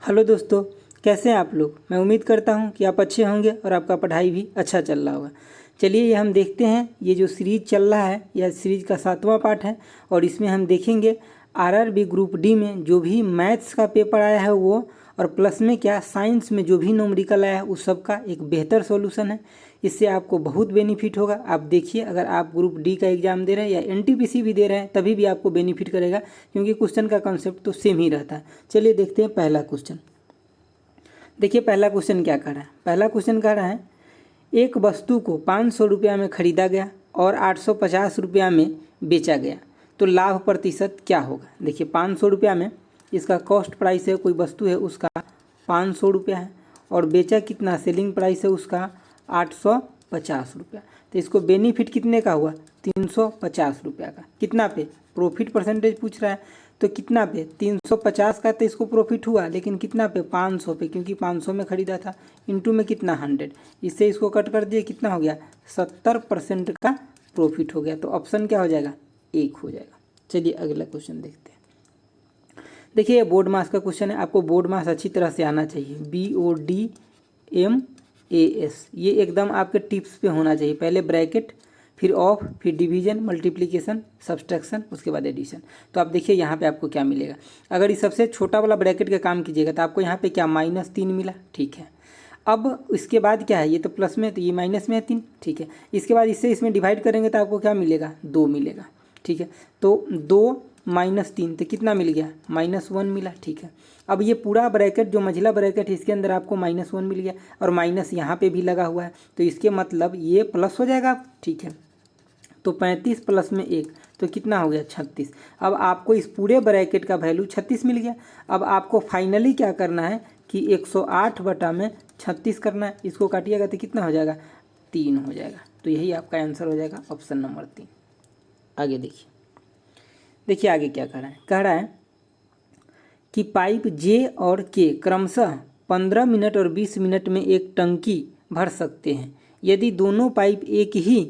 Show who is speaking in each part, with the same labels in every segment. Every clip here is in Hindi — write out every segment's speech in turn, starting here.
Speaker 1: हेलो दोस्तों, कैसे हैं आप लोग। मैं उम्मीद करता हूं कि आप अच्छे होंगे और आपका पढ़ाई भी अच्छा चल रहा होगा। चलिए ये हम देखते हैं, ये जो सीरीज चल रहा है यह सीरीज का 7वां पार्ट है और इसमें हम देखेंगे आरआरबी ग्रुप डी में जो भी मैथ्स का पेपर आया है वो, और प्लस में क्या साइंस में जो भी न्यूमेरिकल आया है उस सब का एक बेहतर सॉल्यूशन है। इससे आपको बहुत बेनिफिट होगा। आप देखिए, अगर आप ग्रुप डी का एग्जाम दे रहे हैं या एनटीपीसी भी दे रहे हैं तभी भी आपको बेनिफिट करेगा, क्योंकि क्वेश्चन का कॉन्सेप्ट तो सेम ही रहता है। चलिए देखते हैं पहला क्वेश्चन। देखिए पहला क्वेश्चन क्या कर रहा है। पहला क्वेश्चन कह रहा है एक वस्तु को 500 रुपया में खरीदा गया और 850 रुपया में बेचा गया, तो लाभ प्रतिशत क्या होगा। देखिए 500 रुपया में इसका कॉस्ट प्राइस है, कोई वस्तु है उसका 500 रुपया है और बेचा कितना, सेलिंग प्राइस है उसका 850 रुपया। तो इसको बेनिफिट कितने का हुआ, 350 रुपया का। कितना पे, प्रॉफिट परसेंटेज पूछ रहा है, तो कितना पे 350 का तो इसको प्रॉफिट हुआ, लेकिन कितना पे 500 पे, क्योंकि 500 में खरीदा था। इनटू में कितना 100, इससे इसको कट कर दिए, कितना हो गया 70% का प्रॉफिट हो गया। तो ऑप्शन क्या हो जाएगा, 1 हो जाएगा। चलिए अगला क्वेश्चन देखते हैं। देखिए ये बोर्ड मास का क्वेश्चन है, आपको बोर्ड मास अच्छी तरह से आना चाहिए। BODMAS, ये एकदम आपके टिप्स पे होना चाहिए। पहले ब्रैकेट, फिर ऑफ, फिर डिवीजन, मल्टीप्लिकेशन, सब्सट्रैक्शन, उसके बाद एडिशन। तो आप देखिए यहाँ पे आपको क्या मिलेगा। अगर इस सबसे छोटा वाला ब्रैकेट का काम कीजिएगा तो आपको यहाँ पे क्या -3 मिला, ठीक है। अब इसके बाद क्या है, ये तो प्लस में, तो ये माइनस में है 3, ठीक है। इसके बाद इससे इसमें डिवाइड करेंगे तो आपको क्या मिलेगा, 2 मिलेगा, ठीक है। तो 2 - 3 तो कितना मिल गया, -1 मिला, ठीक है। अब ये पूरा ब्रैकेट जो मझला ब्रैकेट है इसके अंदर आपको -1 मिल गया और माइनस यहाँ पे भी लगा हुआ है, तो इसके मतलब ये प्लस हो जाएगा, ठीक है। तो 35 प्लस में 1 तो कितना हो गया, 36। अब आपको इस पूरे ब्रैकेट का वैल्यू 36 मिल गया। अब आपको फाइनली क्या करना है कि 108 बटा में 36 करना है। इसको काटिएगा तो कितना हो जाएगा, 3 हो जाएगा। तो यही आपका आंसर हो जाएगा, ऑप्शन नंबर 3। आगे देखिए, देखिए आगे क्या कह रहा है कि पाइप जे और के क्रमशः 15 मिनट और 20 मिनट में एक टंकी भर सकते हैं। यदि दोनों पाइप एक ही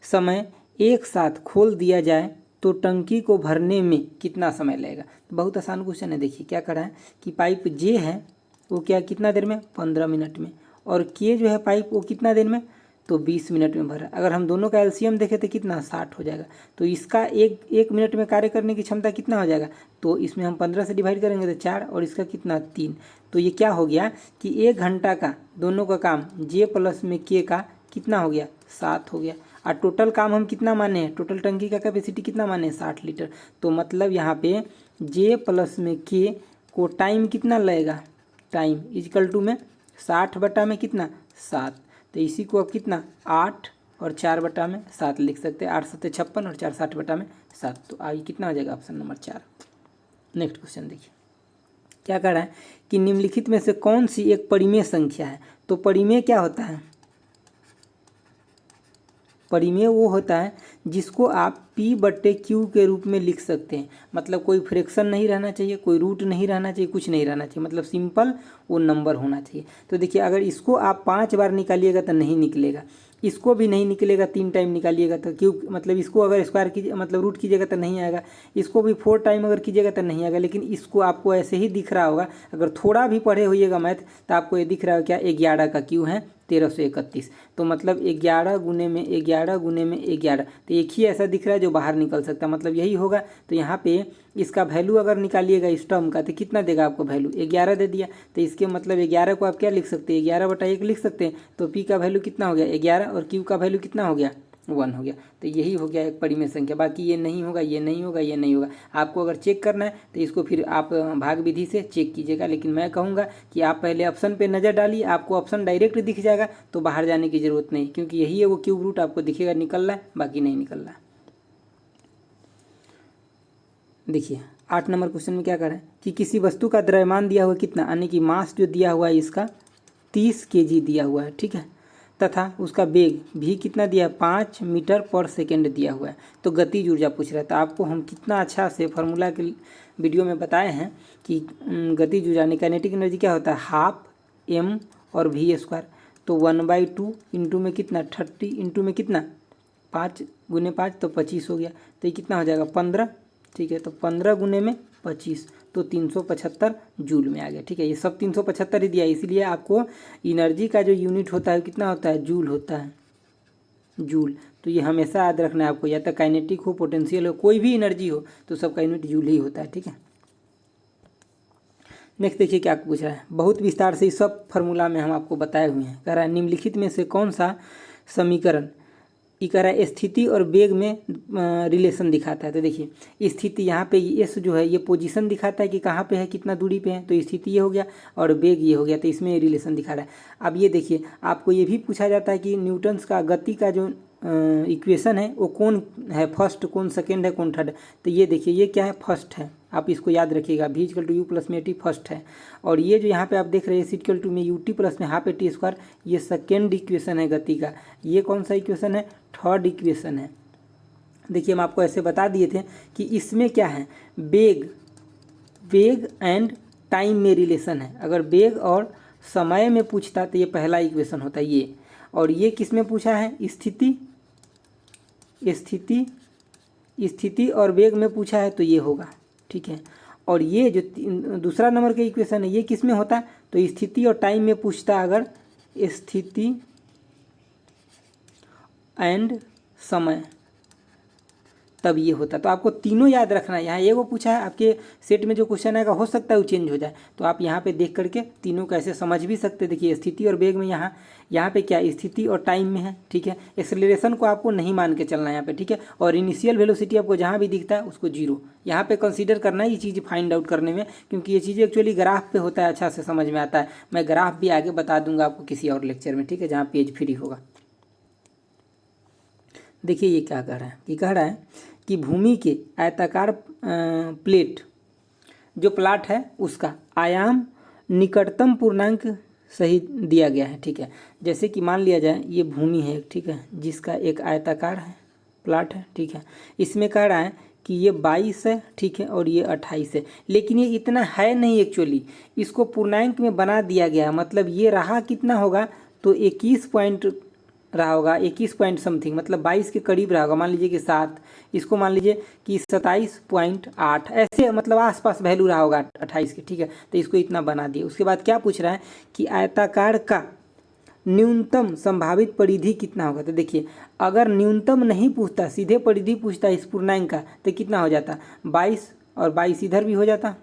Speaker 1: समय एक साथ खोल दिया जाए तो टंकी को भरने में कितना समय लगेगा। तो बहुत आसान क्वेश्चन है। देखिए क्या कर रहा है कि पाइप जे है वो क्या कितना देर में, 15 मिनट में, और के जो है पाइप वो कितना देर में, तो 20 मिनट में भरा। अगर हम दोनों का एलसीएम देखें तो कितना, 60 हो जाएगा। तो इसका एक मिनट में कार्य करने की क्षमता कितना हो जाएगा, तो इसमें हम 15 से डिवाइड करेंगे तो 4, और इसका कितना 3। तो ये क्या हो गया कि 1 घंटा का दोनों का काम जे प्लस में के का कितना हो गया, 7 हो गया। और टोटल काम हम कितना माने हैं, टोटल टंकी का कैपेसिटी कितना माने, 60 लीटर। तो मतलब यहाँ पे जे प्लस में के को टाइम कितना लगेगा, टाइम इजकल टू में 60 बटा में कितना 7। तो इसी को अब कितना 8 और 4 बटा में 7 लिख सकते हैं। 8 7 56 और 4 60 बटा में 7। तो आगे कितना हो जाएगा, ऑप्शन नंबर 4। नेक्स्ट क्वेश्चन देखिए क्या कह रहा है कि निम्नलिखित में से कौन सी एक परिमेय संख्या है। तो परिमेय क्या होता है, परिमेय वो होता है जिसको आप P/Q के रूप में लिख सकते हैं। मतलब कोई फ्रैक्शन नहीं रहना चाहिए, कोई रूट नहीं रहना चाहिए, कुछ नहीं रहना चाहिए, मतलब सिंपल वो नंबर होना चाहिए। तो देखिए अगर इसको आप 5 बार निकालिएगा तो नहीं निकलेगा, इसको भी नहीं निकलेगा, 3 टाइम निकालिएगा तो क्यों, मतलब इसको अगर स्क्वायर कीजिए मतलब रूट कीजिएगा तो नहीं आएगा, इसको भी 4 टाइम अगर कीजिएगा तो नहीं आएगा। लेकिन इसको आपको ऐसे ही दिख रहा होगा, अगर थोड़ा भी पढ़े होइएगा मैथ तो आपको ये दिख रहा है क्या, 11 का क्यू है 1331। तो मतलब 11 गुने में 11 गुने में 11, तो एक ही ऐसा दिख रहा है जो बाहर निकल सकता है, मतलब यही होगा। तो यहाँ पे इसका वैल्यू अगर निकालिएगा इस टर्म का तो कितना देगा आपको वैल्यू, 11 दे दिया। तो इसके मतलब 11 को आप क्या लिख सकते हैं, 11/1 लिख सकते हैं। तो पी का वैल्यू कितना हो गया 11 और क्यू का वैल्यू कितना हो गया 1 हो गया। तो यही हो गया एक परिमेय संख्या। बाकी ये नहीं होगा, ये नहीं होगा, ये नहीं होगा। आपको अगर चेक करना है तो इसको फिर आप भाग विधि से चेक कीजिएगा। लेकिन मैं कहूँगा कि आप पहले ऑप्शन पे नज़र डालिए, आपको ऑप्शन डायरेक्ट दिख जाएगा तो बाहर जाने की ज़रूरत नहीं, क्योंकि यही है वो क्यूब रूट आपको दिखेगा निकल रहा है, बाकी नहीं निकल रहा है। देखिए 8 नंबर क्वेश्चन में क्या कर रहा है कि किसी वस्तु का द्रव्यमान दिया हुआ कितना, यानी कि मास जो दिया हुआ है इसका 30 kg दिया हुआ है, ठीक है, तथा उसका वेग भी कितना दिया है, 5 मीटर पर सेकेंड दिया हुआ है। तो गतिज ऊर्जा पूछ रहा है। तो आपको हम कितना अच्छा से फार्मूला के वीडियो में बताए हैं कि गतिज ऊर्जा काइनेटिक एनर्जी क्या होता है, हाफ m और v²। तो 1/2 इंटू में कितना 30 इंटू में कितना 5 गुने 5 तो 25 हो गया। तो ये कितना हो जाएगा 15, ठीक है। तो 15 गुने में 25, तो 375 जूल में आ गया। ठीक है, ये सब 375 ही दिया है, इसीलिए आपको एनर्जी का जो यूनिट होता है कितना होता है, जूल होता है, जूल। तो ये हमेशा याद रखना है आपको, या तो काइनेटिक हो, पोटेंशियल हो, कोई भी एनर्जी हो तो सबका यूनिट जूल ही होता है। ठीक है, नेक्स्ट देखिए क्या पूछ रहा है, बहुत विस्तार से इस सब फार्मूला में हम आपको बताए हुए हैं। कह रहा है निम्नलिखित में से कौन सा समीकरण, ये कह रहा है स्थिति और वेग में रिलेशन दिखाता है। तो देखिए स्थिति यहाँ पे एस जो है ये पोजीशन दिखाता है कि कहाँ पे है, कितना दूरी पे है, तो स्थिति ये हो गया और वेग ये हो गया, तो इसमें रिलेशन दिखा रहा है। अब ये देखिए आपको ये भी पूछा जाता है कि न्यूटन्स का गति का जो इक्वेशन है वो कौन है, फर्स्ट, कौन सेकेंड है, कौन थर्ड। तो ये देखिए ये क्या है, फर्स्ट है, आप इसको याद रखिएगा, v equal to U plus में टी फर्स्ट है, और ये जो यहाँ पे आप देख रहे हैं सी इक्वल टू में यू टी प्लस में हाफ ए टी स्क्वायर, ये सेकेंड इक्वेशन है गति का। ये कौन सा इक्वेशन है, थर्ड इक्वेशन है। देखिए हम आपको ऐसे बता दिए थे कि इसमें क्या है, वेग एंड टाइम में रिलेशन है। अगर वेग और समय में पूछता तो ये पहला इक्वेशन होता है ये, और ये किस में पूछा है, स्थिति और वेग में पूछा है तो ये होगा। ठीक है, और ये जो दूसरा नंबर का इक्वेशन है ये किस में होता है, तो स्थिति और टाइम में पूछता, अगर स्थिति एंड समय तब ये होता। तो आपको तीनों याद रखना है। यहाँ एगो पूछा है, आपके सेट में जो क्वेश्चन आएगा हो सकता है वो चेंज हो जाए, तो आप यहाँ पे देख करके तीनों कैसे समझ भी सकते। देखिए स्थिति और वेग में यहाँ पे क्या स्थिति और टाइम में है। ठीक है, एक्सेलरेशन को आपको नहीं मान के चलना है यहाँ पे। ठीक है, और इनिशियल वेलोसिटी आपको जहाँ भी दिखता है उसको जीरो यहाँ पे कंसीडर करना है, ये चीज़ फाइंड आउट करने में, क्योंकि ये चीज़ें एक्चुअली ग्राफ पे होता है, अच्छा से समझ में आता है। मैं ग्राफ भी आगे बता दूंगा आपको किसी और लेक्चर में। ठीक है, जहाँ पेज फ्री होगा। देखिए ये क्या कह रहा है, ये कह रहा है कि भूमि के आयताकार प्लेट जो प्लाट है उसका आयाम निकटतम पूर्णांक सही दिया गया है। ठीक है, जैसे कि मान लिया जाए ये भूमि है, ठीक है, जिसका एक आयताकार है प्लाट है। ठीक है, इसमें कह रहा है कि ये 22 है, ठीक है, और ये 28 है, लेकिन ये इतना है नहीं एक्चुअली, इसको पूर्णांक में बना दिया गया। मतलब ये रहा कितना होगा, तो 21 पॉइंट रहा होगा, 21 पॉइंट समथिंग, मतलब 22 के करीब रहा होगा। मान लीजिए कि 7, इसको मान लीजिए कि 27.8, ऐसे मतलब आसपास वैल्यू रहा होगा 28 के। ठीक है, तो इसको इतना बना दिए। उसके बाद क्या पूछ रहा है कि आयताकार का न्यूनतम संभावित परिधि कितना होगा। तो देखिए अगर न्यूनतम नहीं पूछता, सीधे परिधि पूछता इस पूर्णांक का, तो कितना हो जाता, 22, और 22 इधर भी हो जाता।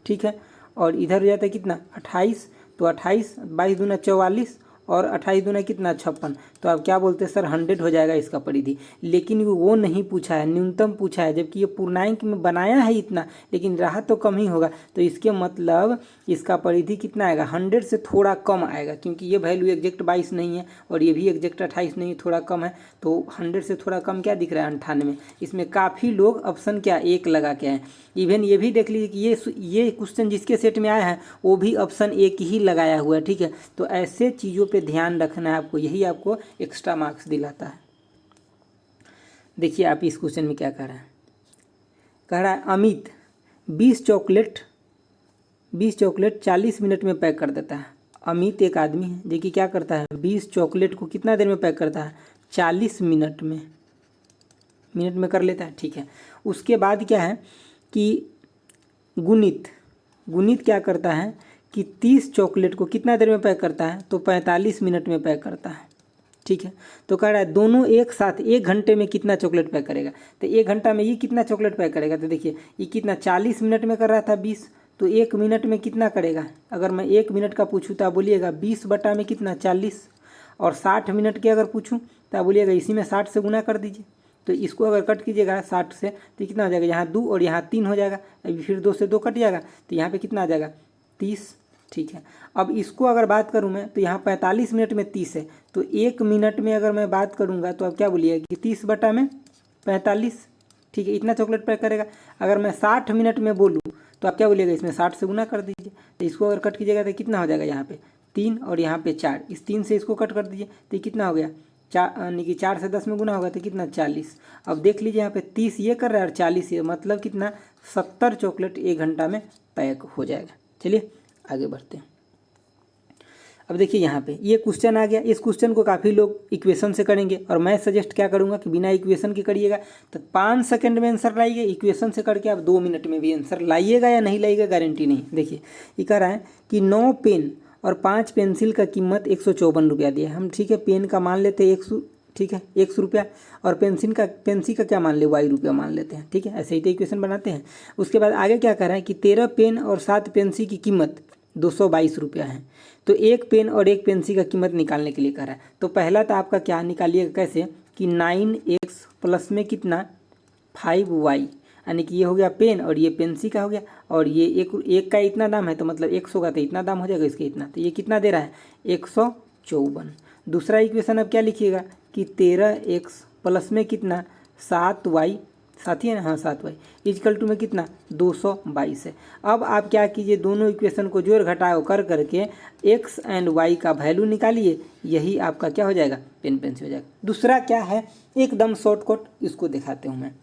Speaker 1: ठीक है, और इधर हो जाता कितना, 28, तो 28, 22 दूना 44, और 28 दूना कितना, 56। तो आप क्या बोलते हैं सर, 100 हो जाएगा इसका परिधि। लेकिन वो नहीं पूछा है, न्यूनतम पूछा है, जबकि ये पूर्णांक में बनाया है इतना, लेकिन रहा तो कम ही होगा। तो इसके मतलब इसका परिधि कितना आएगा, 100 से थोड़ा कम आएगा, क्योंकि ये वैल्यू एग्जैक्ट 22 नहीं है और ये भी एग्जैक्ट 28 नहीं है, थोड़ा कम है। तो 100 से थोड़ा कम क्या दिख रहा है, 98। इसमें काफ़ी लोग ऑप्शन क्या, 1 लगा के हैं। इवन ये भी देख लीजिए कि ये क्वेश्चन जिसके सेट में आया है वो भी ऑप्शन 1 ही लगाया हुआ है। ठीक है, तो ऐसे चीज़ों पे ध्यान रखना है आपको, यही आपको एक्स्ट्रा मार्क्स दिलाता है। देखिए आप इस क्वेश्चन में क्या कह रहा है, कह रहा है अमित 20 चॉकलेट 40 मिनट में पैक कर देता है। अमित एक आदमी है जो कि क्या करता है, 20 चॉकलेट को कितना देर में पैक करता है, 40 मिनट में कर लेता है। ठीक है, उसके बाद क्या है कि गुणित क्या करता है कि 30 चॉकलेट को कितना देर में पैक करता है, तो 45 मिनट में पैक करता है। ठीक है, तो कह रहा है दोनों एक साथ 1 घंटे में कितना चॉकलेट पैक करेगा। तो 1 घंटा में ये कितना चॉकलेट पैक करेगा, तो देखिए ये कितना, 40 मिनट में कर रहा था 20, तो 1 मिनट में कितना करेगा। अगर मैं 1 मिनट का पूछूँ तो आप बोलिएगा 20 बटा में कितना, 40, और 60 मिनट के अगर पूछूँ तो आप बोलिएगा इसी में 60 से गुना कर दीजिए। तो इसको अगर कट कीजिएगा 60 से तो कितना हो जाएगा, यहाँ 2 और यहाँ 3 हो जाएगा, अभी फिर 2 से 2 कट जाएगा, तो यहाँ पे कितना आ जाएगा, 30। ठीक है, अब इसको अगर बात करूँ मैं तो यहाँ 45 मिनट में 30 है, तो 1 मिनट में अगर मैं बात करूँगा तो आप क्या बोलिएगा कि 30 बटा में 45। ठीक है, इतना चॉकलेट पैक करेगा। अगर मैं 60 मिनट में बोलूँ तो आप क्या बोलिएगा, इसमें 60 से गुना कर दीजिए। तो इसको अगर कट कीजिएगा तो कितना हो जाएगा, यहाँ पे 3 और यहाँ पे 4, इस 3 से इसको कट कर दीजिए तो ये कितना हो गया, 4, यानी कि 4 से 10 में गुना होगा तो कितना, 40। अब देख लीजिए यहाँ पे 30 ये कर रहा है और 40 ये, मतलब कितना, 70 चॉकलेट 1 घंटा में पैक हो जाएगा। चलिए आगे बढ़ते हैं। अब देखिए यहाँ पे ये क्वेश्चन आ गया। इस क्वेश्चन को काफ़ी लोग इक्वेशन से करेंगे और मैं सजेस्ट क्या करूँगा कि बिना इक्वेशन के करिएगा। तो 5 सेकंड में आंसर लाइए, इक्वेशन से करके आप 2 मिनट में भी आंसर लाइएगा या नहीं लाइएगा गारंटी नहीं। देखिए ये कह रहा है कि 9 पेन और 5 पेंसिल का कीमत 154 रुपया दिया है हम, ठीक है। पेन का मान लेते हैं 100, ठीक है 100 रुपया, और पेंसिल का क्या मान ले, y रुपया मान लेते हैं, ठीक है। ऐसे ही तो इक्वेशन बनाते हैं। उसके बाद आगे क्या कह रहा है कि 13 पेन और 7 पेंसिल की कीमत 222 रुपया है। तो एक पेन और एक पेंसिल का कीमत निकालने के लिए कह रहा है। तो पहला तो आपका क्या निकालिएगा, कैसे कि 9x प्लस में कितना 5y, यानी कि ये हो गया पेन और ये पेंसिल का हो गया, और ये एक का इतना दाम है तो मतलब 100 का तो इतना दाम हो जाएगा, इसके इतना, तो ये कितना दे रहा है 154। दूसरा इक्वेशन अब क्या लिखिएगा कि 13x प्लस में कितना 7y, साथी है ना, हाँ 7y इक्वल टू में कितना 222 है। अब आप क्या कीजिए, दोनों इक्वेशन को जोड़ घटाव कर करके x एंड y का वैल्यू निकालिए, यही आपका क्या हो जाएगा पेन पेंसिल हो जाएगा। दूसरा क्या है एकदम शॉर्टकट, इसको दिखाते हूँ मैं।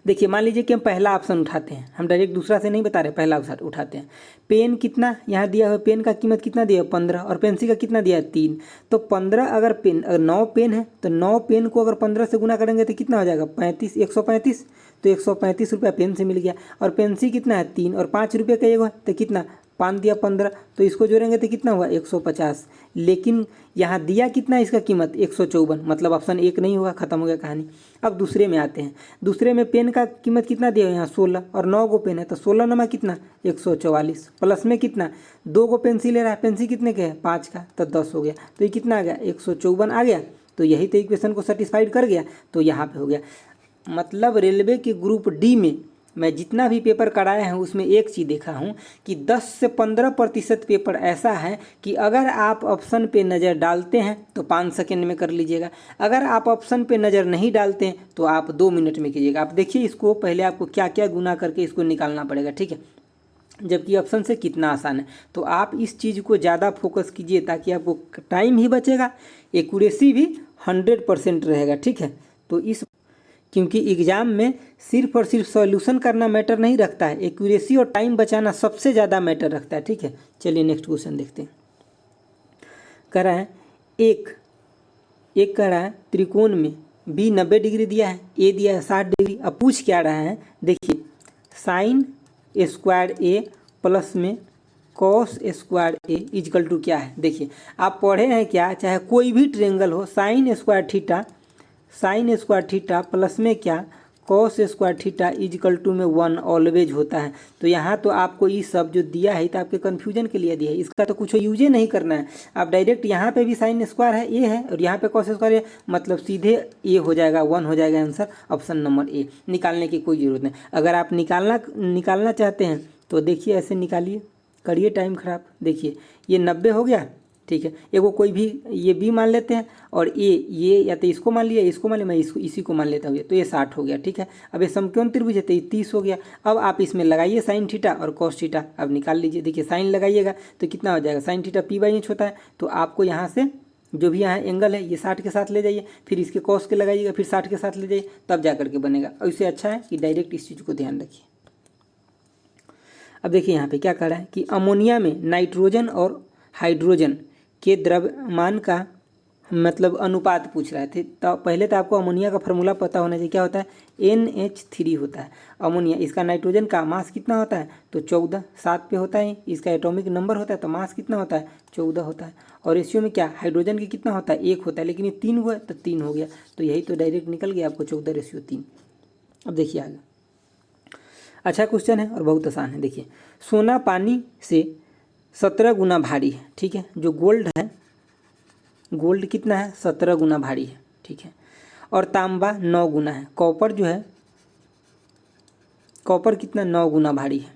Speaker 1: देखिए मान लीजिए कि हम पहला ऑप्शन उठाते हैं, हम डायरेक्ट दूसरा से नहीं बता रहे, पहला ऑप्शन उठाते हैं। पेन कितना यहाँ दिया हुआ, पेन का कीमत कितना दिया है 15, और पेंसिल का कितना दिया है 3। तो 15 अगर 9 पेन है तो 9 पेन को अगर 15 से गुना करेंगे तो कितना हो जाएगा 35, 135। तो 135 रुपया पेन से मिल गया। और पेंसिल कितना है 3 और 5 रुपये का एगो है, तो कितना 5 दिया 15, तो इसको जोड़ेंगे तो कितना हुआ 150। लेकिन यहाँ दिया कितना इसका कीमत 154, मतलब ऑप्शन 1 नहीं होगा, खत्म हो गया कहानी। अब दूसरे में आते हैं। दूसरे में पेन का कीमत कितना दिया है यहाँ 16, और 9 गो पेन है तो 16 नमा कितना 144, प्लस में कितना 2 गो पेंसिल ले रहा है, पेंसिल कितने के है 5 का, तो 10 हो गया। तो ये कितना आ गया 154 आ गया। तो यही तो इक्वेशन को सेटिस्फाइड कर गया, तो यहाँ पे हो गया। मतलब रेलवे के ग्रुप डी में मैं जितना भी पेपर कराया है उसमें एक चीज़ देखा हूँ कि 10 से 15% पेपर ऐसा है कि अगर आप ऑप्शन पे नज़र डालते हैं तो 5 सेकंड में कर लीजिएगा, अगर आप ऑप्शन पे नज़र नहीं डालते हैं तो आप 2 मिनट में कीजिएगा। आप देखिए इसको पहले आपको क्या क्या गुना करके इसको निकालना पड़ेगा, ठीक है, जबकि ऑप्शन से कितना आसान है। तो आप इस चीज़ को ज़्यादा फोकस कीजिए ताकि आपको टाइम ही बचेगा, एक्यूरेसी भी 100% रहेगा, ठीक है। तो इस क्योंकि एग्ज़ाम में सिर्फ और सिर्फ सॉल्यूशन करना मैटर नहीं रखता है, एक्यूरेसी और टाइम बचाना सबसे ज़्यादा मैटर रखता है, ठीक है। चलिए नेक्स्ट क्वेश्चन देखते हैं। कह रहा है एक कह रहा है त्रिकोण में बी 90 डिग्री दिया है, ए दिया है 60 डिग्री। अब पूछ क्या रहा है, देखिए साइन स्क्वायर ए प्लस में cos square A equal to क्या है। देखिए आप पढ़े हैं क्या, चाहे कोई भी ट्रेंगल हो, साइन स्क्वायर थीटा प्लस में क्या cos square theta equal to में 1 ऑलवेज होता है। तो यहाँ तो आपको ये सब जो दिया है तो आपके कन्फ्यूजन के लिए दिया है, इसका तो कुछ यूज नहीं करना है। आप डायरेक्ट यहाँ पे भी साइन स्क्वायर है ए है और यहाँ पे कॉस स्क्वायर है, मतलब सीधे ए हो जाएगा 1 हो जाएगा आंसर ऑप्शन नंबर ए। निकालने की कोई ज़रूरत नहीं। अगर आप निकालना चाहते हैं तो देखिए ऐसे निकालिए, करिए टाइम खराब। देखिए ये 90 हो गया, ठीक है। एगो कोई भी ये बी मान लेते हैं और ये या तो इसको मान लिया, इसको मान लिया, मैं इसी को मान लेता हूँ, तो ये 60 हो गया, ठीक है। अब ये समकोण त्रिभुज है तो ये 30 हो गया। अब आप इसमें लगाइए साइन थीटा और कॉस थीटा, अब निकाल लीजिए। देखिए साइन लगाइएगा तो कितना हो जाएगा, साइन थीटा p/h होता है, तो आपको यहाँ से जो भी यहाँ एंगल है ये 60 के साथ ले जाइए, फिर इसके कॉस के लगाइएगा, फिर 60 के साथ ले जाइए, तब जा करके बनेगा। और इससे अच्छा है कि डायरेक्ट इस चीज़ को ध्यान रखिए। अब देखिए यहाँ पे क्या कह रहा है कि अमोनिया में नाइट्रोजन और हाइड्रोजन के द्रव्यमान का मतलब अनुपात पूछ रहे थे। तो पहले तो आपको अमोनिया का फार्मूला पता होना चाहिए, क्या होता है NH3 होता है अमोनिया। इसका नाइट्रोजन का मास कितना होता है तो 14, 7 पे होता है, इसका एटॉमिक नंबर होता है तो मास कितना होता है 14 होता है। और रेशियो में क्या हाइड्रोजन की कितना होता है 1 होता है, लेकिन ये 3 हुआ तो 3 हो गया, तो यही तो डायरेक्ट निकल गया आपको 14:3। अब देखिए आगे, अच्छा क्वेश्चन है और बहुत आसान है। देखिए सोना पानी से 17 गुना भारी है, ठीक है। जो गोल्ड है, गोल्ड कितना है 17 गुना भारी है, ठीक है। और तांबा 9 गुना है। कॉपर जो है, कॉपर कितना 9 गुना भारी है।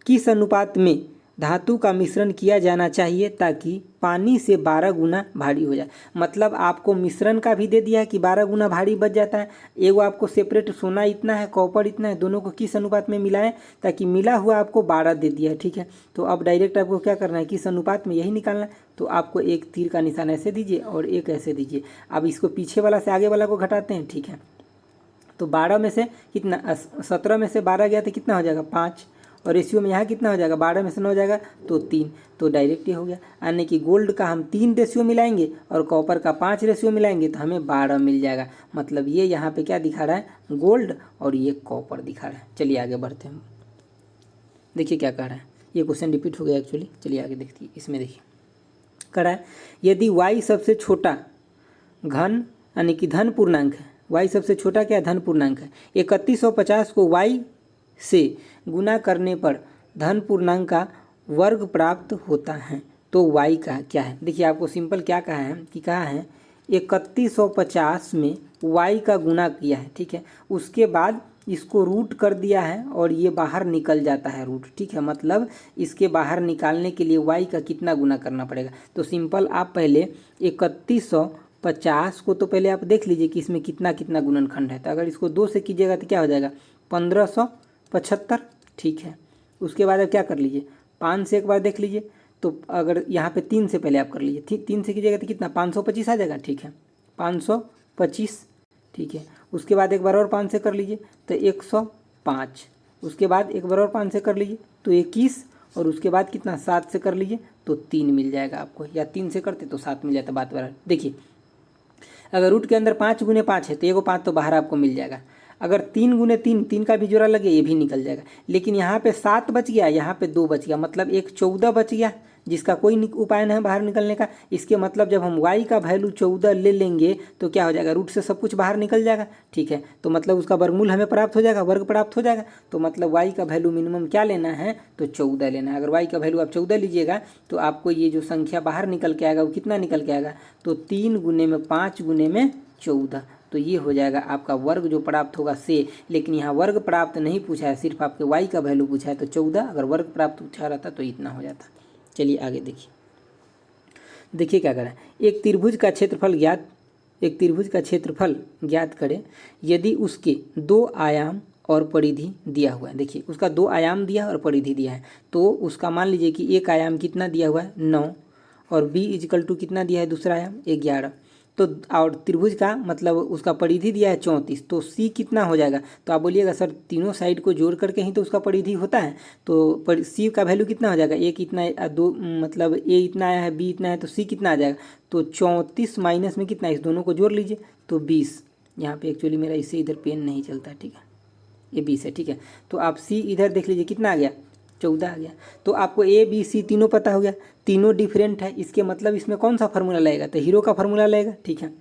Speaker 1: किस अनुपात में धातु का मिश्रण किया जाना चाहिए ताकि पानी से 12 गुना भारी हो जाए। मतलब आपको मिश्रण का भी दे दिया है कि 12 गुना भारी बच जाता है। एगो आपको सेपरेट सोना इतना है, कॉपर इतना है, दोनों को किस अनुपात में मिलाएं ताकि मिला हुआ आपको 12 दे दिया है, ठीक है। तो अब डायरेक्ट आपको क्या करना है, किस अनुपात में, यही निकालना है। तो आपको एक तीर का निशान ऐसे दीजिए और एक ऐसे दीजिए। अब इसको पीछे वाला से आगे वाला को घटाते हैं, ठीक है। तो 12 में से कितना 17 में से 12 गया तो कितना हो जाएगा 5, और रेशियो में यहाँ कितना हो जाएगा, 12 में से 9 जाएगा तो 3, तो डायरेक्ट ये हो गया। यानी कि गोल्ड का हम 3 रेशियो मिलाएंगे और कॉपर का 5 रेशियो मिलाएंगे तो हमें 12 मिल जाएगा। मतलब ये यहाँ पे क्या दिखा रहा है, गोल्ड, और ये कॉपर दिखा रहा है। चलिए आगे बढ़ते हैं, देखिए क्या कह रहा है। ये क्वेश्चन रिपीट हो गया एक्चुअली, चलिए आगे देखिए। इसमें देखिए कह रहा है यदि y सबसे छोटा घन यानी कि धन पूर्णांक है, y सबसे छोटा क्या धन पूर्णांक है, 3150 को y से गुना करने पर धन पूर्णांक का वर्ग प्राप्त होता है, तो y का क्या है। देखिए आपको सिंपल क्या कहा है कि कहा है 3150 में y का गुना किया है, ठीक है, उसके बाद इसको रूट कर दिया है और ये बाहर निकल जाता है रूट, ठीक है। मतलब इसके बाहर निकालने के लिए y का कितना गुना करना पड़ेगा। तो सिंपल आप पहले 3150 को तो पहले आप देख लीजिए कि इसमें कितना कितना गुणनखंड है। तो अगर इसको 2 से कीजिएगा तो क्या हो जाएगा, 1575, ठीक है। उसके बाद आप क्या कर लीजिए, 5 से एक बार देख लीजिए। तो अगर यहाँ पे 3 से पहले आप कर लीजिए, ठीक, 3 से कीजिएगा तो कितना 525 आ जाएगा, ठीक है, 525, ठीक है। उसके बाद एक बार और 5 से कर लीजिए तो 105, उसके बाद एक बार और 5 से कर लीजिए तो 21, और उसके बाद कितना 7 से कर लीजिए तो 3 मिल जाएगा आपको, या 3 से करते तो 7 मिल जाता। बात बराबर। देखिए अगर रूट के अंदर 5 गुने 5 है तो एगो 5 तो बाहर आपको मिल जाएगा। अगर 3 गुने 3, 3 का भी जोड़ा लगे ये भी निकल जाएगा। लेकिन यहाँ पे 7 बच गया, यहाँ पे 2 बच गया, मतलब एक 14 बच गया जिसका कोई उपाय नहीं है बाहर निकलने का। इसके मतलब जब हम y का वैल्यू 14 ले लेंगे तो क्या हो जाएगा, रूट से सब कुछ बाहर निकल जाएगा, ठीक है। तो मतलब उसका वर्गमूल हमें प्राप्त हो जाएगा, वर्ग प्राप्त हो जाएगा। तो मतलब y का वैल्यू मिनिमम क्या लेना है, तो 14 लेना है। अगर y का वैल्यू आप 14 लीजिएगा तो आपको ये जो संख्या बाहर निकल के आएगा वो कितना निकल के आएगा, तो 3 गुने में 5 गुने में 14, तो ये हो जाएगा आपका वर्ग जो प्राप्त होगा से। लेकिन यहाँ वर्ग प्राप्त नहीं पूछा है, सिर्फ आपके y का वैल्यू पूछा है, तो 14, अगर वर्ग प्राप्त पूछा रहता तो इतना हो जाता। चलिए आगे देखिए, देखिए क्या करें। एक त्रिभुज का क्षेत्रफल ज्ञात करें यदि उसके 2 आयाम और परिधि दिया हुआ है। देखिए उसका 2 आयाम दिया और परिधि दिया है, तो उसका मान लीजिए कि एक आयाम कितना दिया हुआ है 9, और b इजिकल टू कितना दिया है दूसरा आयाम 11। तो और त्रिभुज का मतलब उसका परिधि दिया है 34, तो c कितना हो जाएगा। तो आप बोलिएगा सर तीनों साइड को जोड़ करके ही तो उसका परिधि होता है, तो c का वैल्यू कितना हो जाएगा, एक इतना 2, मतलब a इतना आया है b इतना है, तो c कितना आ जाएगा, तो 34 माइनस में कितना, इस दोनों को जोड़ लीजिए तो 20। यहाँ पे एक्चुअली मेरा इससे इधर पेन नहीं चलता है, ठीक है, ये 20 है, ठीक है। तो आप c इधर देख लीजिए कितना आ गया, 14 आ गया। तो आपको ए बी सी तीनों पता हो गया, तीनों डिफरेंट है। इसके मतलब इसमें कौन सा फार्मूला लगेगा, तो हीरो का फार्मूला लगेगा, ठीक है,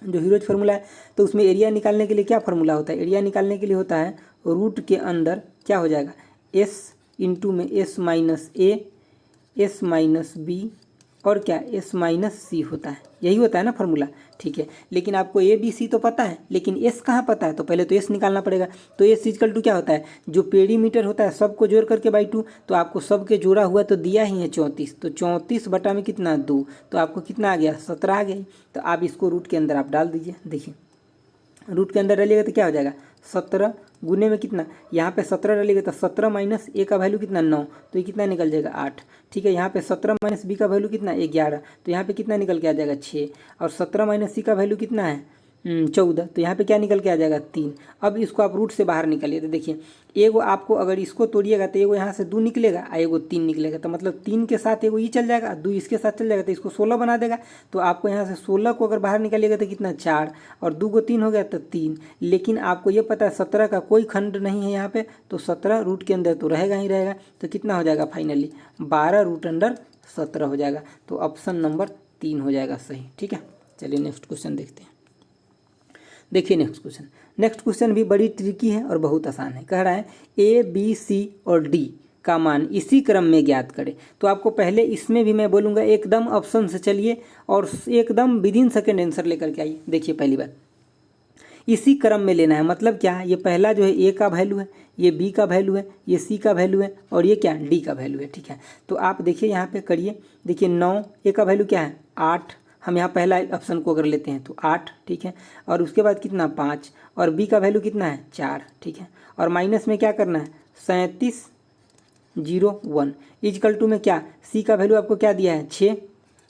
Speaker 1: जो हीरोज फार्मूला है। तो उसमें एरिया निकालने के लिए क्या फार्मूला होता है, एरिया निकालने के लिए होता है रूट के अंदर क्या हो जाएगा, एस इंटू में एस माइनस ए, एस माइनस बी, और क्या एस माइनस सी होता है, यही होता है ना फार्मूला, ठीक है। लेकिन आपको ए बी सी तो पता है, लेकिन एस कहाँ पता है, तो पहले तो एस निकालना पड़ेगा। तो एस इक्वल टू क्या होता है, जो पेरीमीटर होता है सबको जोड़ करके बाई 2, तो आपको सबके जोड़ा हुआ तो दिया ही है 34, तो 34 बटा में कितना 2, तो आपको कितना आ गया 17 आ गया। तो आप इसको रूट के अंदर आप डाल दीजिए। देखिए रूट के अंदर डालिएगा तो क्या हो जाएगा 17 गुने में कितना, यहाँ पे 17 डालिएगा तो 17 माइनस ए का वैल्यू कितना 9, तो ये कितना निकल जाएगा 8, ठीक है। यहाँ पे 17 माइनस बी का वैल्यू कितना 11, तो यहाँ पे कितना निकल के आ जाएगा 6, और 17 माइनस सी का वैल्यू कितना है 14, तो यहाँ पे क्या निकल के आ जाएगा 3। अब इसको आप रूट से बाहर निकालिए तो देखिए एगो आपको अगर इसको तोड़िएगा तो एगो यहाँ से 2 निकलेगा और एगो 3 निकलेगा, तो मतलब 3 के साथ एगो ये चल जाएगा, 2 इसके साथ चल जाएगा, तो इसको 16 बना देगा। तो आपको यहाँ से 16 को अगर बाहर निकालिएगा तो कितना 4, और 2 को 3 हो गया तो 3। लेकिन आपको ये पता है 17 का कोई खंड नहीं है यहाँ पे, तो 17 रूट के अंदर तो रहेगा ही रहेगा, तो कितना हो जाएगा फाइनली 12 रूट अंडर 17 हो जाएगा। तो ऑप्शन नंबर 3 हो जाएगा सही, ठीक है। चलिए नेक्स्ट क्वेश्चन देखते हैं। देखिए नेक्स्ट क्वेश्चन भी बड़ी ट्रिकी है और बहुत आसान है। कह रहा है ए बी सी और डी का मान इसी क्रम में ज्ञात करें। तो आपको पहले इसमें भी मैं बोलूँगा एकदम ऑप्शन से चलिए और एकदम विदिन सेकेंड आंसर लेकर के आइए। देखिए पहली बात इसी क्रम में लेना है, मतलब क्या है, ये पहला जो है ए का वैल्यू है, ये बी का वैल्यू है, ये सी का वैल्यू है, और ये क्या डी का वैल्यू है, ठीक है। तो आप देखिए यहाँ पे करिए, देखिए 9 ए का वैल्यू क्या है 8, हम यहाँ पहला ऑप्शन को अगर लेते हैं तो 8, ठीक है। और उसके बाद कितना 5, और बी का वैल्यू कितना है 4, ठीक है। और माइनस में क्या करना है 3701 इजकल टू में क्या सी का वैल्यू आपको क्या दिया है 6,